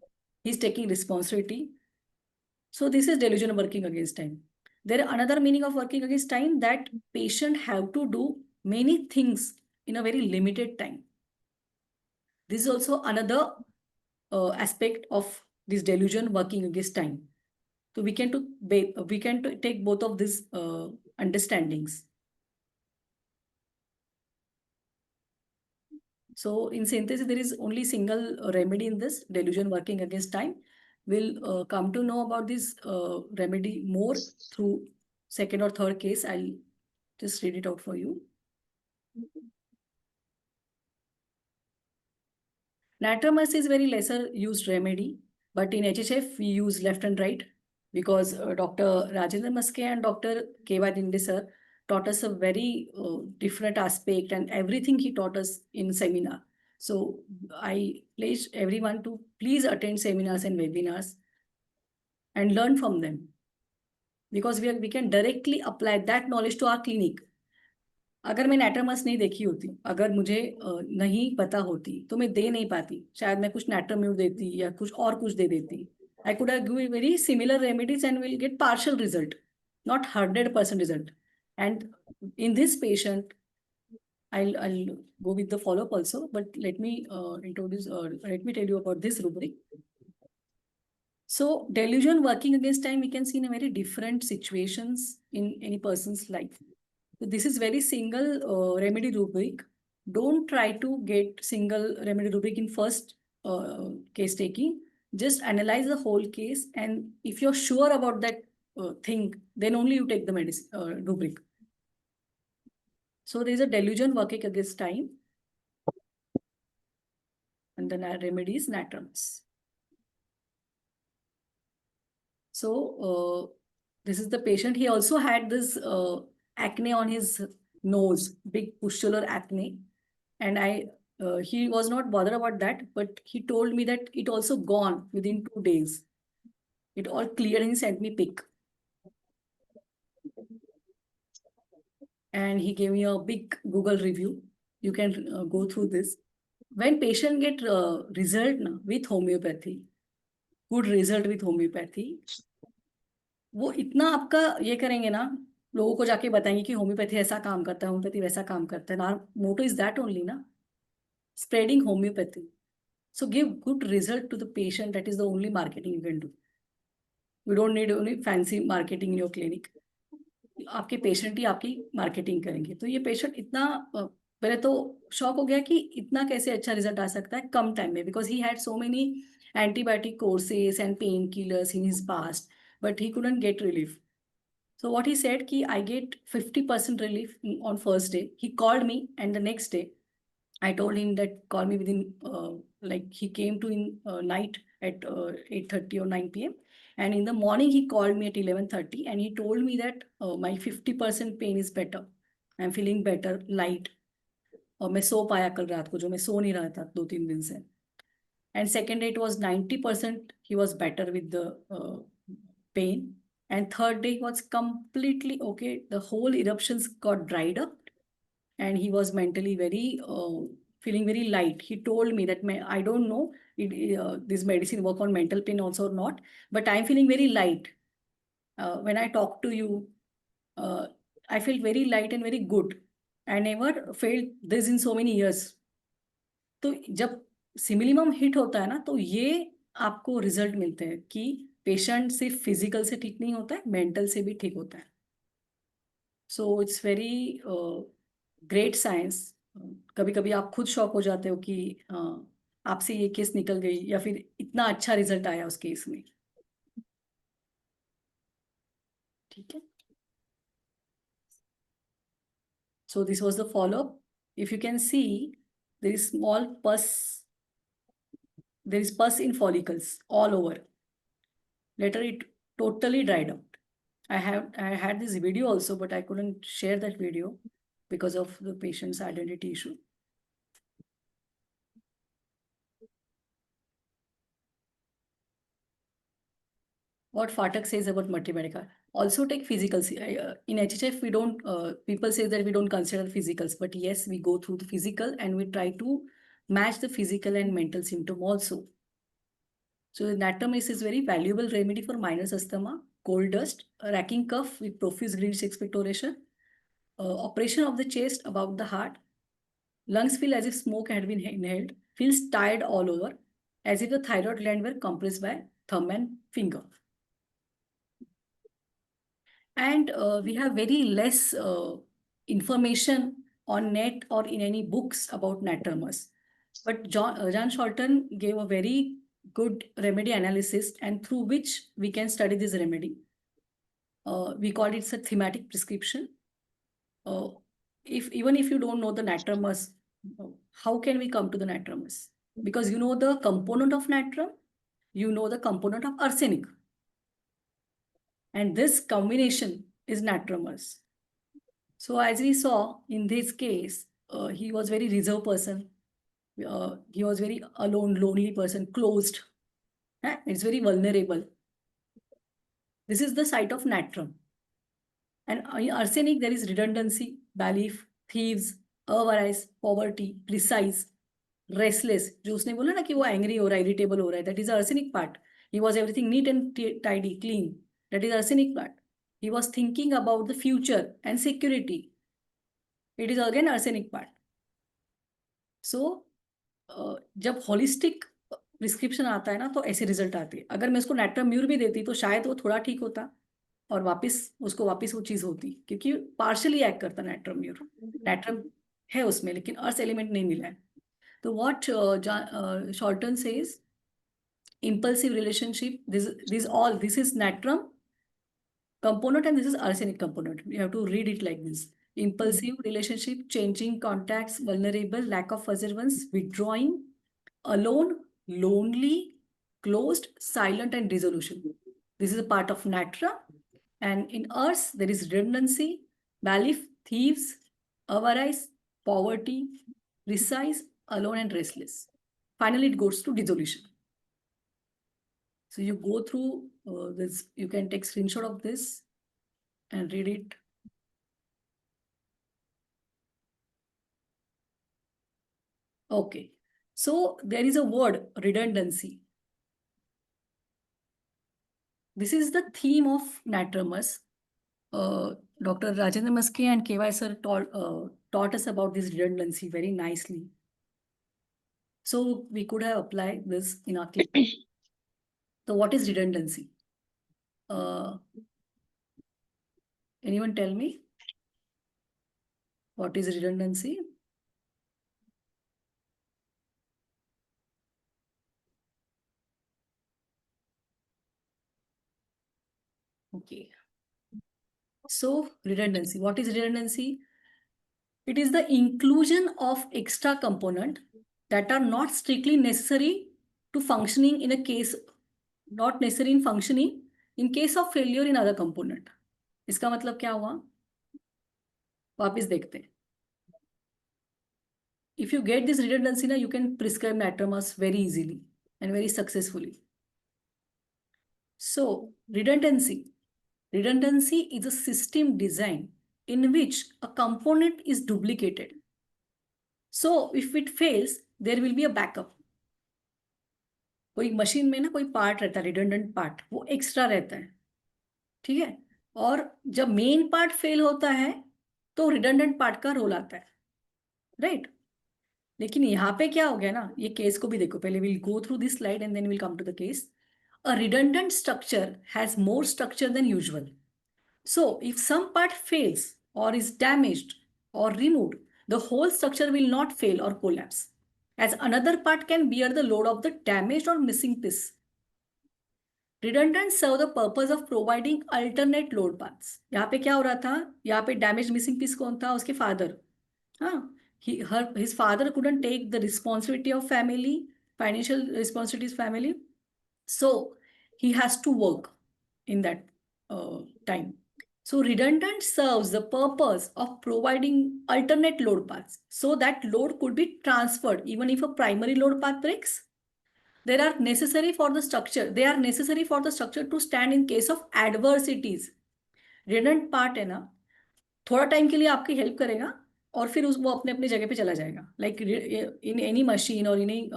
he's taking responsibility. So this is delusion working against time. There are another meaning of working against time, that patient have to do many things in a very limited time. This is also another aspect of this delusion working against time. So we can take both of these understandings. So in synthesis, there is only single remedy in this delusion working against time. will come to know about this remedy more through second or third case. I'll just read it out for you. Natramus is very lesser used remedy, but in HHF we use left and right because Dr. Rajendra Maske and Dr. K.Y. Dinde sir taught us a very different aspect, and everything he taught us in seminar. So I pledge everyone to please attend seminars and webinars and learn from them, because we can directly apply that knowledge to our clinic. अगर मैं नैट्रामस नहीं देखी होती, अगर मुझे नहीं पता होती, तो मैं दे नहीं पाती. शायद मैं कुछ नैट्राम्यूर देती या कुछ दे देती. I could have given very similar remedies and will get partial result, not 100% result. And in this patient, I'll go with the follow-up also, but let me introduce or let me tell you about this rubric. So delusion working against time, we can see in a very different situations in any person's life. So this is very single remedy rubric. Don't try to get single remedy rubric in first case taking. Just analyze the whole case, and if you're sure about that thing, then only you take the medicine rubric. So there is a delusion working against time, and the remedy is natrams. So this is the patient. He also had this acne on his nose, big pustular acne. And he was not bothered about that, but he told me that it also gone within 2 days. It all cleared and he sent me pic. And he gave me a big Google review. You can go through this. When patient get result with homeopathy, good result with homeopathy, वो इतना आपका ये करेंगे ना, लोगों को जाके बताएंगे कि होम्योपैथी ऐसा काम करता है, होम्योपैथी वैसा काम करता है. ना मोटो इज दैट ओनली ना, spreading homeopathy. So give good result to the patient. That is the only marketing you can do. You don't need only fancy marketing in your clinic. आपके patient ही आपकी marketing करेंगे. तो ये patient इतना पहले तो shock हो गया कि इतना कैसे अच्छा रिजल्ट आ सकता है कम टाइम में, because he had so many antibiotic courses and painkillers in his past, but he couldn't get relief. So what he said ki I get 50% relief on first day. He called me, and the next day I told him that call me within like he came to in night at 8:30 or 9 p.m. And in the morning he called me at 11:30 and he told me that my 50% pain is better. I'm feeling better, light. और मैं सो पाया कल रात को, जो मैं सो नहीं रहा था 2-3 दिन से. And second day it was 90% he was better with the pain. And third day he was completely okay. The whole eruptions got dried up. And he was mentally very feeling very light. He told me that I don't know this medicine work on mental pain also or not, but I'm feeling very light. When I talk to you, I feel very light and very good. I never felt this in so many years. तो जब similimum hit होता है ना, तो ये आपको result मिलते हैं कि पेशेंट सिर्फ फिजिकल से ठीक नहीं होता है, मेंटल से भी ठीक होता है. So it's very great science. कभी कभी आप खुद शॉक हो जाते हो कि आपसे ये केस निकल गई या फिर इतना अच्छा रिजल्ट आया उस केस में. ठीक है. So this was the follow up. If you can see, there is small pus, there is pus in follicles all over. Later it totally dried out. I had this video also, but I couldn't share that video because of the patient's identity issue. What Fatak says about multimedical. Also take physicals. In HHF, we don't, people say that we don't consider physicals, but yes, we go through the physical and we try to match the physical and mental symptom also. So natramis is very valuable remedy for minor asthma, cold dust, racking cough with profuse green expectoration, operation of the chest above the heart. Lungs feel as if smoke had been inhaled, feels tired all over, as if the thyroid gland were compressed by thumb and finger. And we have very less information on net or in any books about natramas. But John Sholton gave a very good remedy analysis, and through which we can study this remedy. We call it a thematic prescription. If even if you don't know the natrum, how can we come to the natrum? Because you know the component of natrum, you know the component of arsenic, and this combination is natrum. So as we saw in this case, he was very reserved person. He was very alone, lonely person, closed. It's very vulnerable. This is the site of natrum. And in arsenic, there is redundancy, belief, thieves, avarice, poverty, precise, restless. जो उसने बोला ना कि वो angry हो रहा है, irritable हो रहा है, that is the arsenic part. He was everything neat and tidy, clean. That is arsenic part. He was thinking about the future and security. It is again arsenic part. So जब holistic prescription आता है ना तो ऐसे result आते हैं. अगर मैं उसको नैट्रम्यूर भी देती तो शायद वो थोड़ा ठीक होता और वापस उसको वापस वो चीज होती, क्योंकि पार्शली एक्ट करता नैट्रम्यूर. नैट्रम है उसमें लेकिन अर्थ एलिमेंट नहीं मिला है. तो what shorten says, impulsive relationship, this is natrum component and this is arsenic component. You have to read it like this: impulsive relationship, changing contacts, vulnerable, lack of observance, withdrawing, alone, lonely, closed, silent, and dissolution. This is a part of natra. And in earth, there is redundancy, belief, thieves, avarice, poverty, precise, alone, and restless. Finally, it goes to dissolution. So you go through this, you can take screenshot of this and read it. Okay. So there is a word, redundancy. This is the theme of Natramus. Dr. Rajendra Maske and KY sir taught us about this redundancy very nicely. So we could have applied this in our clip. So what is redundancy? Anyone tell me? What is redundancy? Okay. So redundancy, what is redundancy? It is the inclusion of extra component that are not strictly necessary to functioning in a case, not necessary in functioning in case of failure in other component. इसका मतलब क्या हुआ? वापिस देखते हैं. If you get this redundancy, you can prescribe natramas very easily and very successfully. So redundancy. Redundancy is a system design in which a component is duplicated. So if it fails, there will be a backup. कोई machine में ना कोई part रहता है, redundant part, वो extra रहता है. ठीक है. और जब मेन पार्ट फेल होता है तो रिडंडेंट पार्ट का रोल आता है. राइट. लेकिन यहाँ पे क्या हो गया ना, ये केस को भी देखो. पहले will go through this slide and then will come to the case. A redundant structure has more structure than usual. So if some part fails or is damaged or removed, the whole structure will not fail or collapse, as another part can bear the load of the damaged or missing piece. Redundant serve the purpose of providing alternate load paths. यहाँ पे क्या हो रहा था? यहाँ पे damaged missing piece कौन था? उसके father. हाँ, his father couldn't take the responsibility of family, financial responsibilities family. So he has to work in that time. So redundant serves the purpose of providing alternate load paths so that load could be transferred even if a primary load path breaks. They are necessary for the structure. They are necessary for the structure to stand in case of adversities. Redundant part है ना, थोड़ा time के लिए आपकी help करेगा और फिर वो अपने अपने जगह पे चला जाएगा. लाइक इन एनी मशीन और इन एनी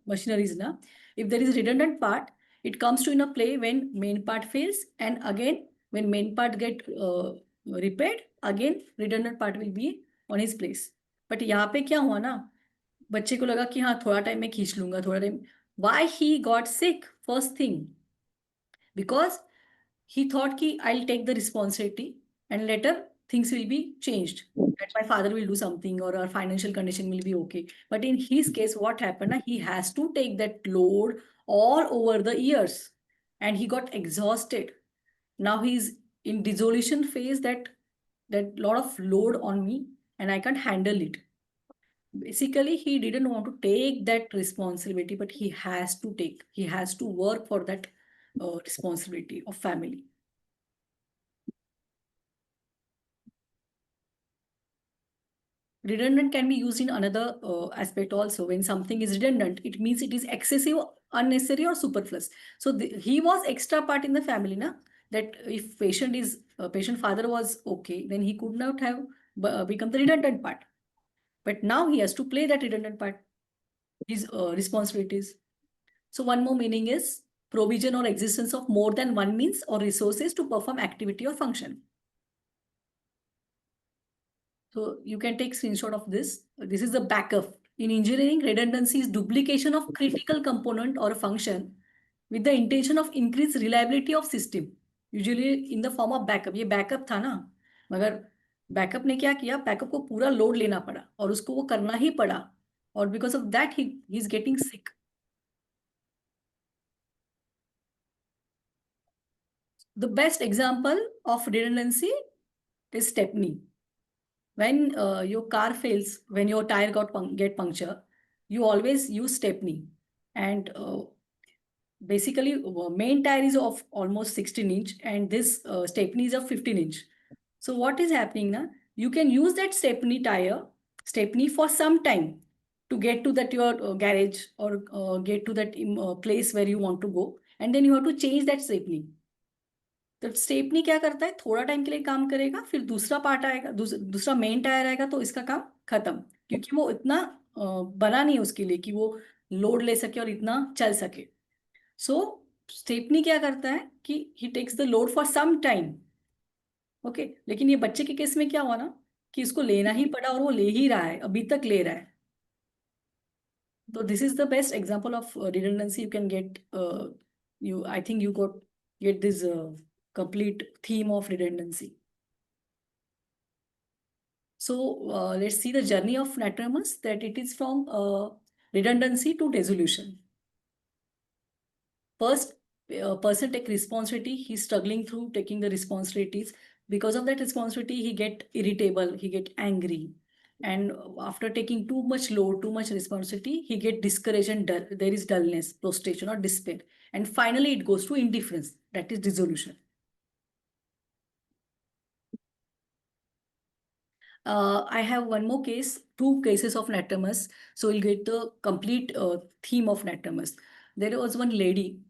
मशीनरीज ना, if there is redundant part, it comes to in a play when main part fails, and again when main part get repaired, again redundant part will be on his place. But यहाँ पे क्या हुआ ना, बच्चे को लगा कि हाँ थोड़ा टाइम मैं खींच लूंगा, थोड़ा time. Why he got sick? First thing, because he thought कि I'll take the responsibility and later things will be changed. that my father will do something or our financial condition will be okay. But in his case, what happened? He has to take that load all over the years, and he got exhausted. Now he's in dissolution phase, that lot of load on me and I can't handle it. Basically, he didn't want to take that responsibility, but he has to work for that responsibility of family. Redundant can be used in another aspect also. When something is redundant, it means it is excessive, unnecessary, or superfluous. So he was extra part in the family, na? That if patient father was okay, then he could not have become the redundant part. But now he has to play that redundant part, his responsibilities. So one more meaning is provision or existence of more than one means or resources to perform activity or function. So you can take screenshot of this. This is the backup. In engineering, redundancy is duplication of critical component or function with the intention of increased reliability of system. Usually in the form of backup. ये backup था ना, मगर backup ने क्या किया? Backup को पूरा load लेना पड़ा और उसको वो करना ही पड़ा और because of that he is getting sick. The best example of redundancy is Stepney. When your car fails, when your tire get puncture, you always use Stepney. And basically, main tire is of almost 16 inch, and this Stepney is of 15 inch. So what is happening now? You can use that Stepney for some time to get to that your garage or get to that place where you want to go, and then you have to change that Stepney. तो stepney क्या करता है, थोड़ा time के लिए काम करेगा, फिर दूसरा पार्ट आएगा, दूसरा मेन टायर आएगा तो इसका काम खत्म, क्योंकि वो इतना बना नहीं है उसके लिए कि वो लोड ले सके और इतना चल सके. सो स्टेपनी क्या करता है कि he takes the load for some time. Okay, लेकिन ये बच्चे के केस में क्या हुआ ना कि इसको लेना ही पड़ा और वो ले ही रहा है, अभी तक ले रहा है. So this is the best example of redundancy you can get. I think you get this complete theme of redundancy. So let's see the journey of Natramas, that it is from redundancy to dissolution. First, person take responsibility. He's struggling through taking the responsibilities. Because of that responsibility, he get irritable, he get angry. And after taking too much load, too much responsibility, he get discouraged and dull. There is dullness, prostration or despair. And finally, it goes to indifference. That is dissolution. I have one more case, two cases of natamas. So you'll get the complete theme of natamas. There was one lady,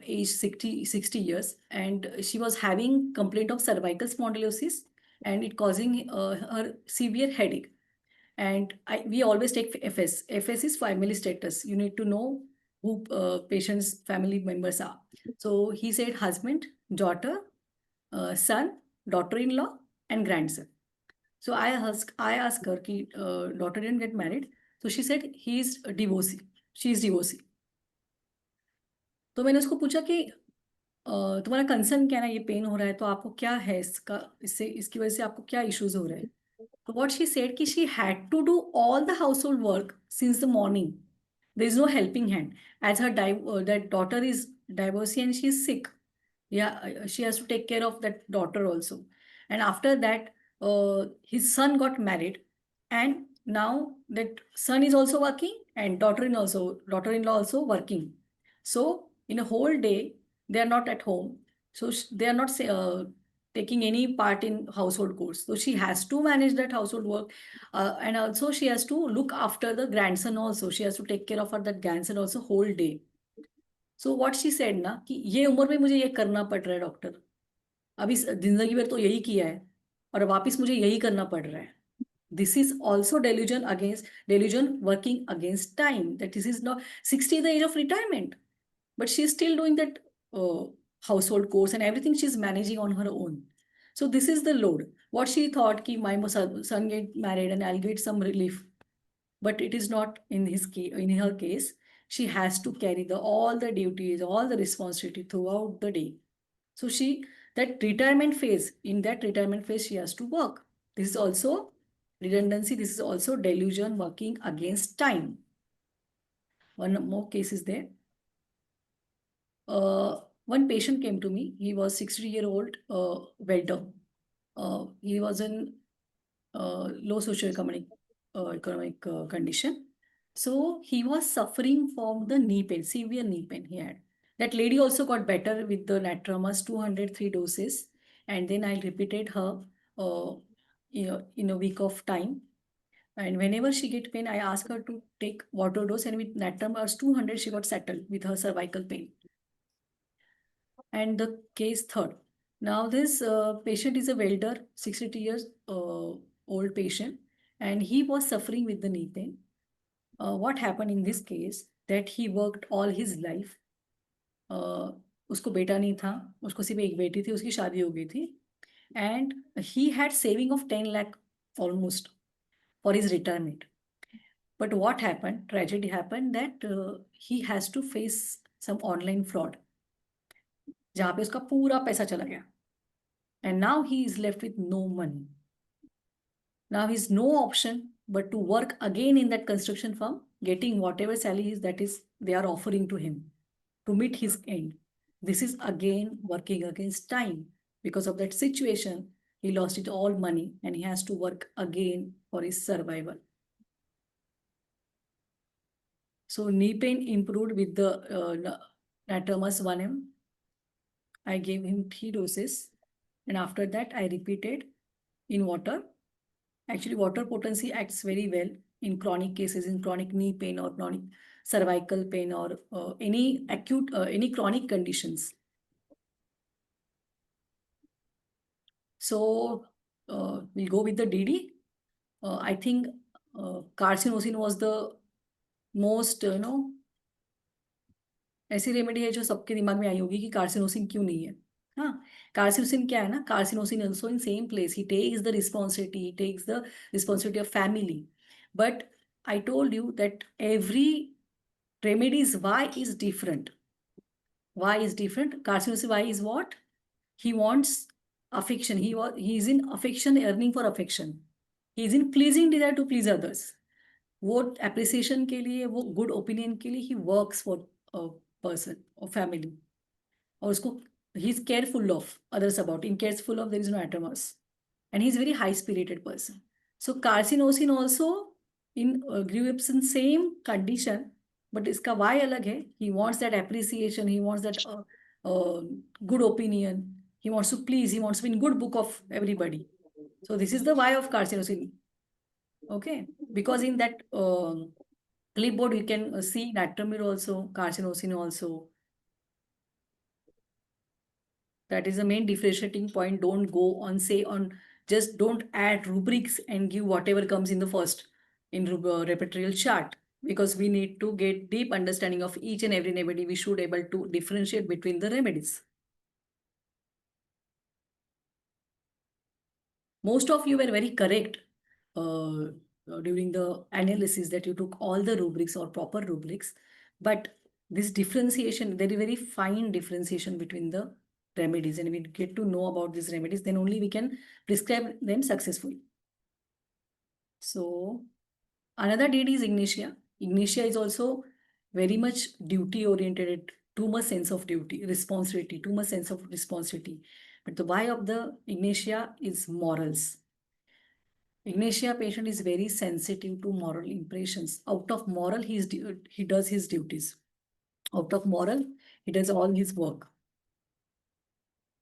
age 60 years, and she was having complaint of cervical spondylosis and it causing her severe headache. And we always take FS. FS is family status. You need to know who patient's family members are. So he said husband, daughter, son, daughter-in-law, and grandson. So I asked her कि daughter didn't get married. So she said he is a divorcee. She is divorcee. तो मैंने उसको पूछा कि तुम्हारा concern क्या है, ये पेन हो रहा है तो आपको क्या है, इसकी वजह से आपको क्या इश्यूज हो रहे हैं. तो what she said कि she had to do all the household work since the morning. There is no helping hand as her that daughter is divorcee and she is sick. Yeah, she has to take care of that daughter also. And after that, his son got married, and now that son is also working and daughter-in-law also working. So in a whole day, they are not at home. So they are not taking any part in household chores. So she has to manage that household work, and also she has to look after the grandson also. She has to take care of her that grandson also whole day. So what she said ना कि ये उम्र में मुझे ये करना पड़ रहा है डॉक्टर, अभी जिंदगी भर तो यही किया है और वापस मुझे यही करना पड़ रहा है. This is also delusion working against time. That this is not 60 the age of retirement, but she is still doing that household chores and everything she's managing on her own. So this is the load. What she thought ki my son get married and I'll get some relief, but it is not in his case. In her case, she has to carry all the duties, all the responsibility throughout the day. So in that retirement phase, she has to work. This is also Redundancy, this is also delusion working against time. One more case is there. One patient came to me. He was 60-year-old welder. He was in low socioeconomic economic condition. So he was suffering from the knee pain, severe knee pain he had. That lady also got better with the natramas, 203 doses. And then I repeated her in a week of time. And whenever she get pain, I ask her to take water dose. And with natramas 200, she got settled with her cervical pain. And the case third. Now this patient is a welder, 62 years old patient, and he was suffering with the knee pain. What happened in this case that he worked all his life. उसको बेटा नहीं था, उसको सिर्फ एक बेटी थी, उसकी शादी हो गई थी. And he had saving of 10 lakh almost for his retirement. But what happened, tragedy happened that he has to face some online fraud. जहाँ पे उसका पूरा पैसा चला गया. And now he is left with no money. Now he has no option but to work again in that construction firm, getting whatever salary is that is they are offering to him to meet his end. This is again working against time. Because of that situation, he lost it all money and he has to work again for his survival. So knee pain improved with the Natramas 1M. I gave him 3 doses and after that I repeated in water. Actually, water potency acts very well in chronic cases, in chronic knee pain or chronic cervical pain or any acute, any chronic conditions. So we'll go with the DD. I think carcinosin was the most, ऐसी remedy है जो सबके दिमाग में आई होगी कि carcinosin क्यों नहीं है. हाँ, कार्सिनोसिन क्या है ना, carcinosin also in same place. He takes the responsibility, he takes the responsibility of family. But I told you that every remedies why is different. Why is different? Carcinosin why is what? He wants affection. He is in affection, yearning for affection. He is in pleasing desire to please others. वो appreciation के लिए, वो good opinion के लिए he works for a person or family. और उसको he is careful of others about. In careful of there is no atomos. And he is very high spirited person. So carcinosin also in grew up in same condition, but इसका why अलग है. He wants that appreciation. He wants that good opinion. He wants to please. He wants to be in good book of everybody. So this is the why of carcinosin. Okay, because in that clipboard you can see natriumide also, carcinosin also. That is the main differentiating point. Don't go on say on just don't add rubrics and give whatever comes in the first in repertorial chart, because we need to get deep understanding of each and every remedy. We should able to differentiate between the remedies. Most of you were very correct during the analysis that you took all the rubrics or proper rubrics, but this differentiation, there is very fine differentiation between the remedies, and we get to know about these remedies, then only we can prescribe them successfully. So another DD is ignitia. Ignitia is also very much duty oriented, too much sense of duty, responsibility, too much sense of responsibility. But the why of the ignitia is morals. Ignitia patient is very sensitive to moral impressions. Out of moral, he does his duties. Out of moral, he does all his work.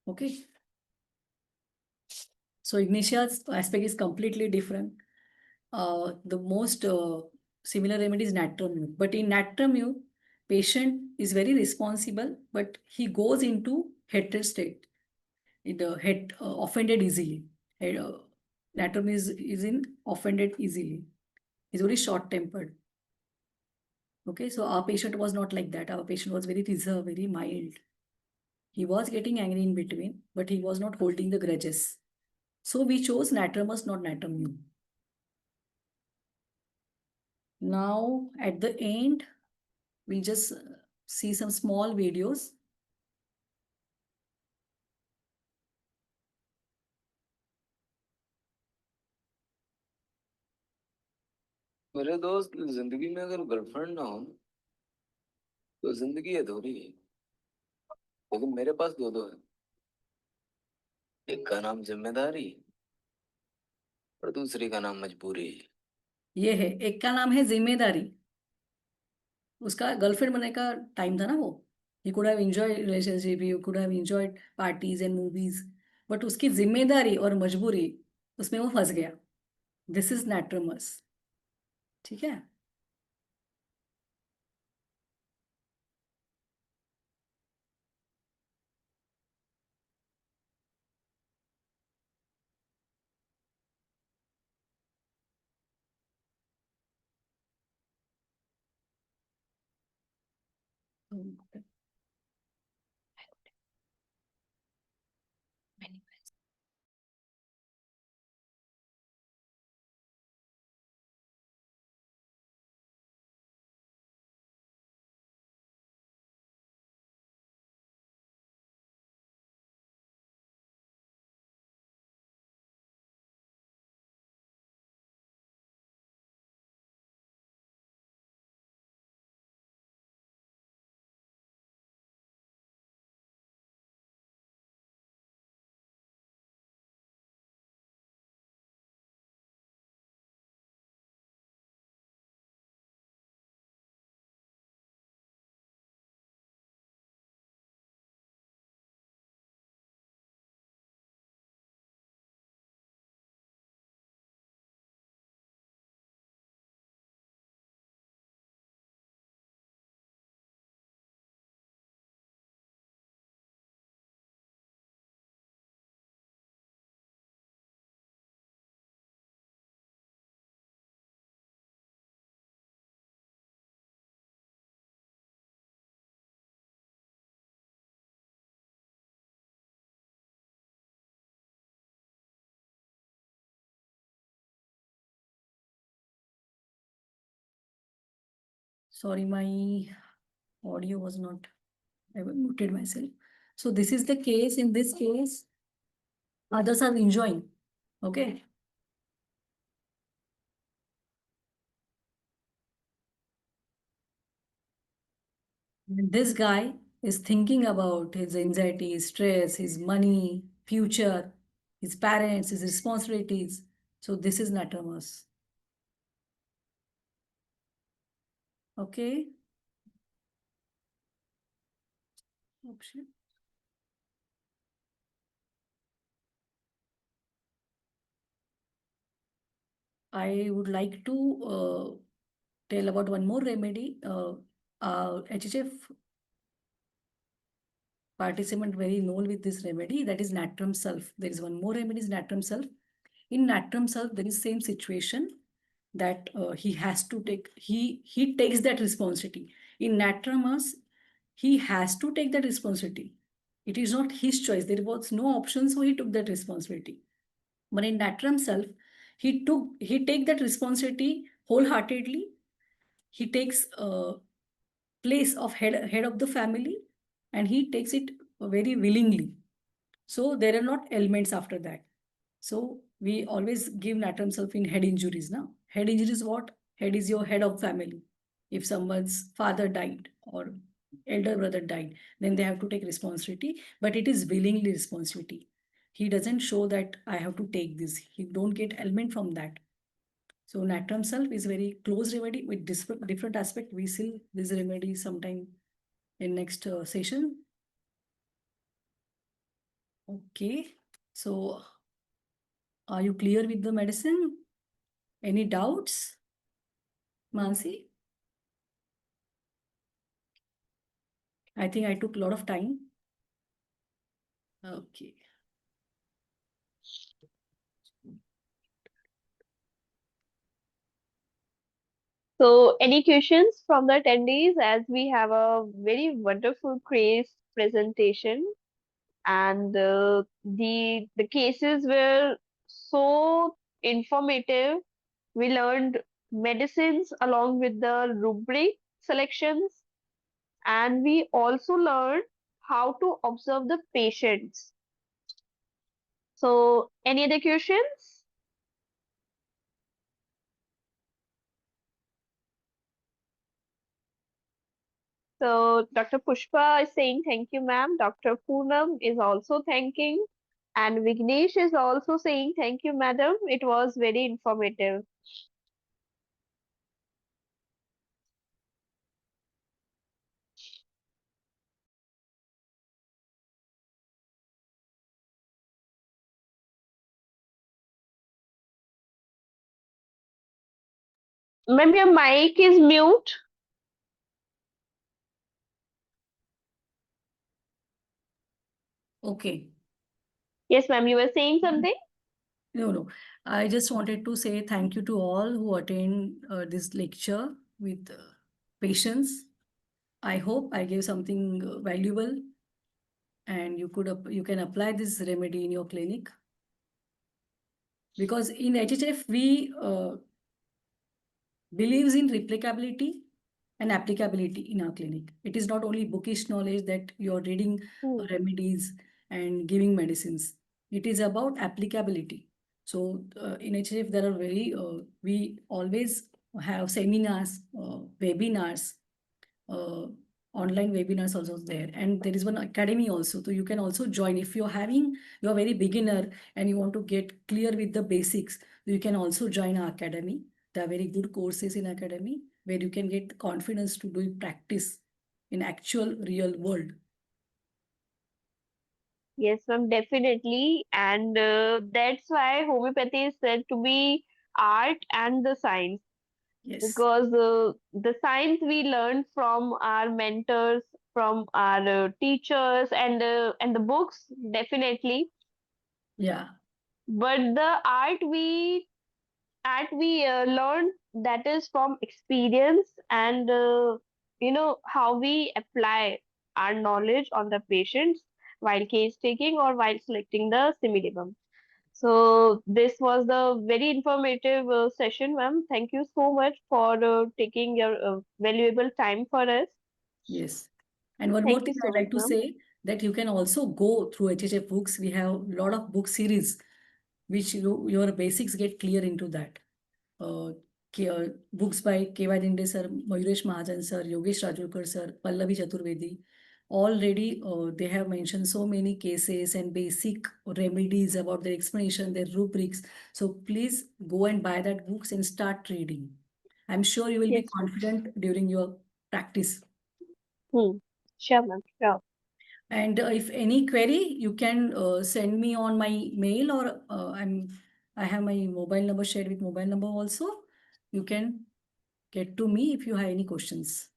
Okay. So Ignatia's aspect is completely different. The most similar remedy is natramute. But in natramute, patient is very responsible, but he goes into hatred state. The head offended easily. Natrum is in offended easily. He's very short-tempered. Okay, so our patient was not like that. Our patient was very reserved, very mild. He was getting angry in between, but he was not holding the grudges. So we chose natramus, not natrum. Now at the end, we'll just see some small videos. मेरे दोस्त, जिंदगी में अगर girlfriend ना हो तो जिंदगी अधूरी है। लेकिन मेरे पास दो दो है। एक का नाम जिम्मेदारी और दूसरी का नाम मजबूरी। ये है, एक का नाम है जिम्मेदारी। उसका गर्लफ्रेंड बनने का टाइम था ना वो। He could have enjoy relationship, he could have enjoyed parties and movies, but उसकी जिम्मेदारी और मजबूरी, उसमें वो फंस गया। This is natrums. ठीक है। Sorry, my audio was not, I muted myself. So this is the case. In this case, others are enjoying. Okay. And this guy is thinking about his anxiety, his stress, his money, future, his parents, his responsibilities. So this is Natamas. Okay. Option. I would like to tell about one more remedy. HHF participant very known with this remedy, that is natrum sulf. There is one more remedy, is natrum sulf. In natrum sulf, there is same situation that he has to take, he takes that responsibility. In natramas, he has to take that responsibility. It is not his choice. There was no option, so he took that responsibility. But in natrum self, he take that responsibility wholeheartedly. He takes place of head of the family, and he takes it very willingly. So there are not elements after that. So we always give natrum self in head injuries now. Head injuries what? Head is your head of family. If someone's father died or elder brother died, then they have to take responsibility, but it is willingly responsibility. He doesn't show that I have to take this. He don't get element from that. So natrum self is very close remedy with different aspect. We see this remedy sometime in next session. Okay. So are you clear with the medicine? Any doubts, Mansi? I think I took a lot of time. Okay. So, any questions from the attendees, as we have a very wonderful case presentation, and the cases were so informative. We learned medicines along with the rubric selections, and we also learned how to observe the patients. So, any other questions? So Dr. Pushpa is saying thank you, ma'am. Dr. Poonam is also thanking. And Vignesh is also saying thank you, madam. It was very informative. Ma'am, your mic is mute. Okay. Yes, ma'am, you were saying something? No. I just wanted to say thank you to all who attend this lecture with patience. I hope I gave something valuable, and you can apply this remedy in your clinic, because in HHF we believes in replicability and applicability in our clinic. It is not only bookish knowledge that you're reading Hmm. remedies and giving medicines. It is about applicability. So in HF, there are we always have seminars, webinars, uh, online webinars also there, and there is one academy also, so you can also join if you're very beginner and you want to get clear with the basics. You can also join our academy. There are very good courses in academy where you can get the confidence to do practice in actual real world. Yes, ma'am, definitely. And that's why homeopathy is said to be art and the science. Yes. Because the science we learned from our mentors, from our teachers, and the books, definitely. Yeah. But the art we learn, that is from experience, and how we apply our knowledge on the patients while case taking or while selecting the similibum. So this was the very informative session, ma'am. Thank you so much for taking your valuable time for us. Yes. And one more Thank you thing so I'd much, like to ma'am. say, that you can also go through HHF books. We have a lot of book series which your basics get clear into that. uh, Books by K.Y. Dinde sir, Mayuresh Mahajan sir, Yogesh Rajurkar sir, Pallavi Chaturvedi. Already they have mentioned so many cases and basic remedies about their explanation, their rubrics. So please go and buy that books and start reading. I'm sure you will be Yes, ma'am. confident during your practice. Hmm. Sure, ma'am. Sure. And if any query, you can send me on my mail, or I have my mobile number shared with mobile number also. You can get to me if you have any questions.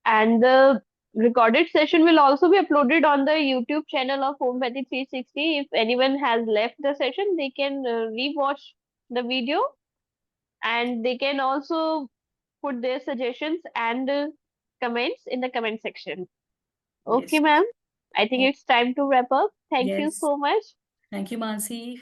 And the recorded session will also be uploaded on the YouTube channel of Homeopathy 360. If anyone has left the session, they can rewatch the video, and they can also put their suggestions and comments in the comment section. Okay, Yes. ma'am. I think Oh, it's time to wrap up. Thank you yes. so much. Thank you, Mansi.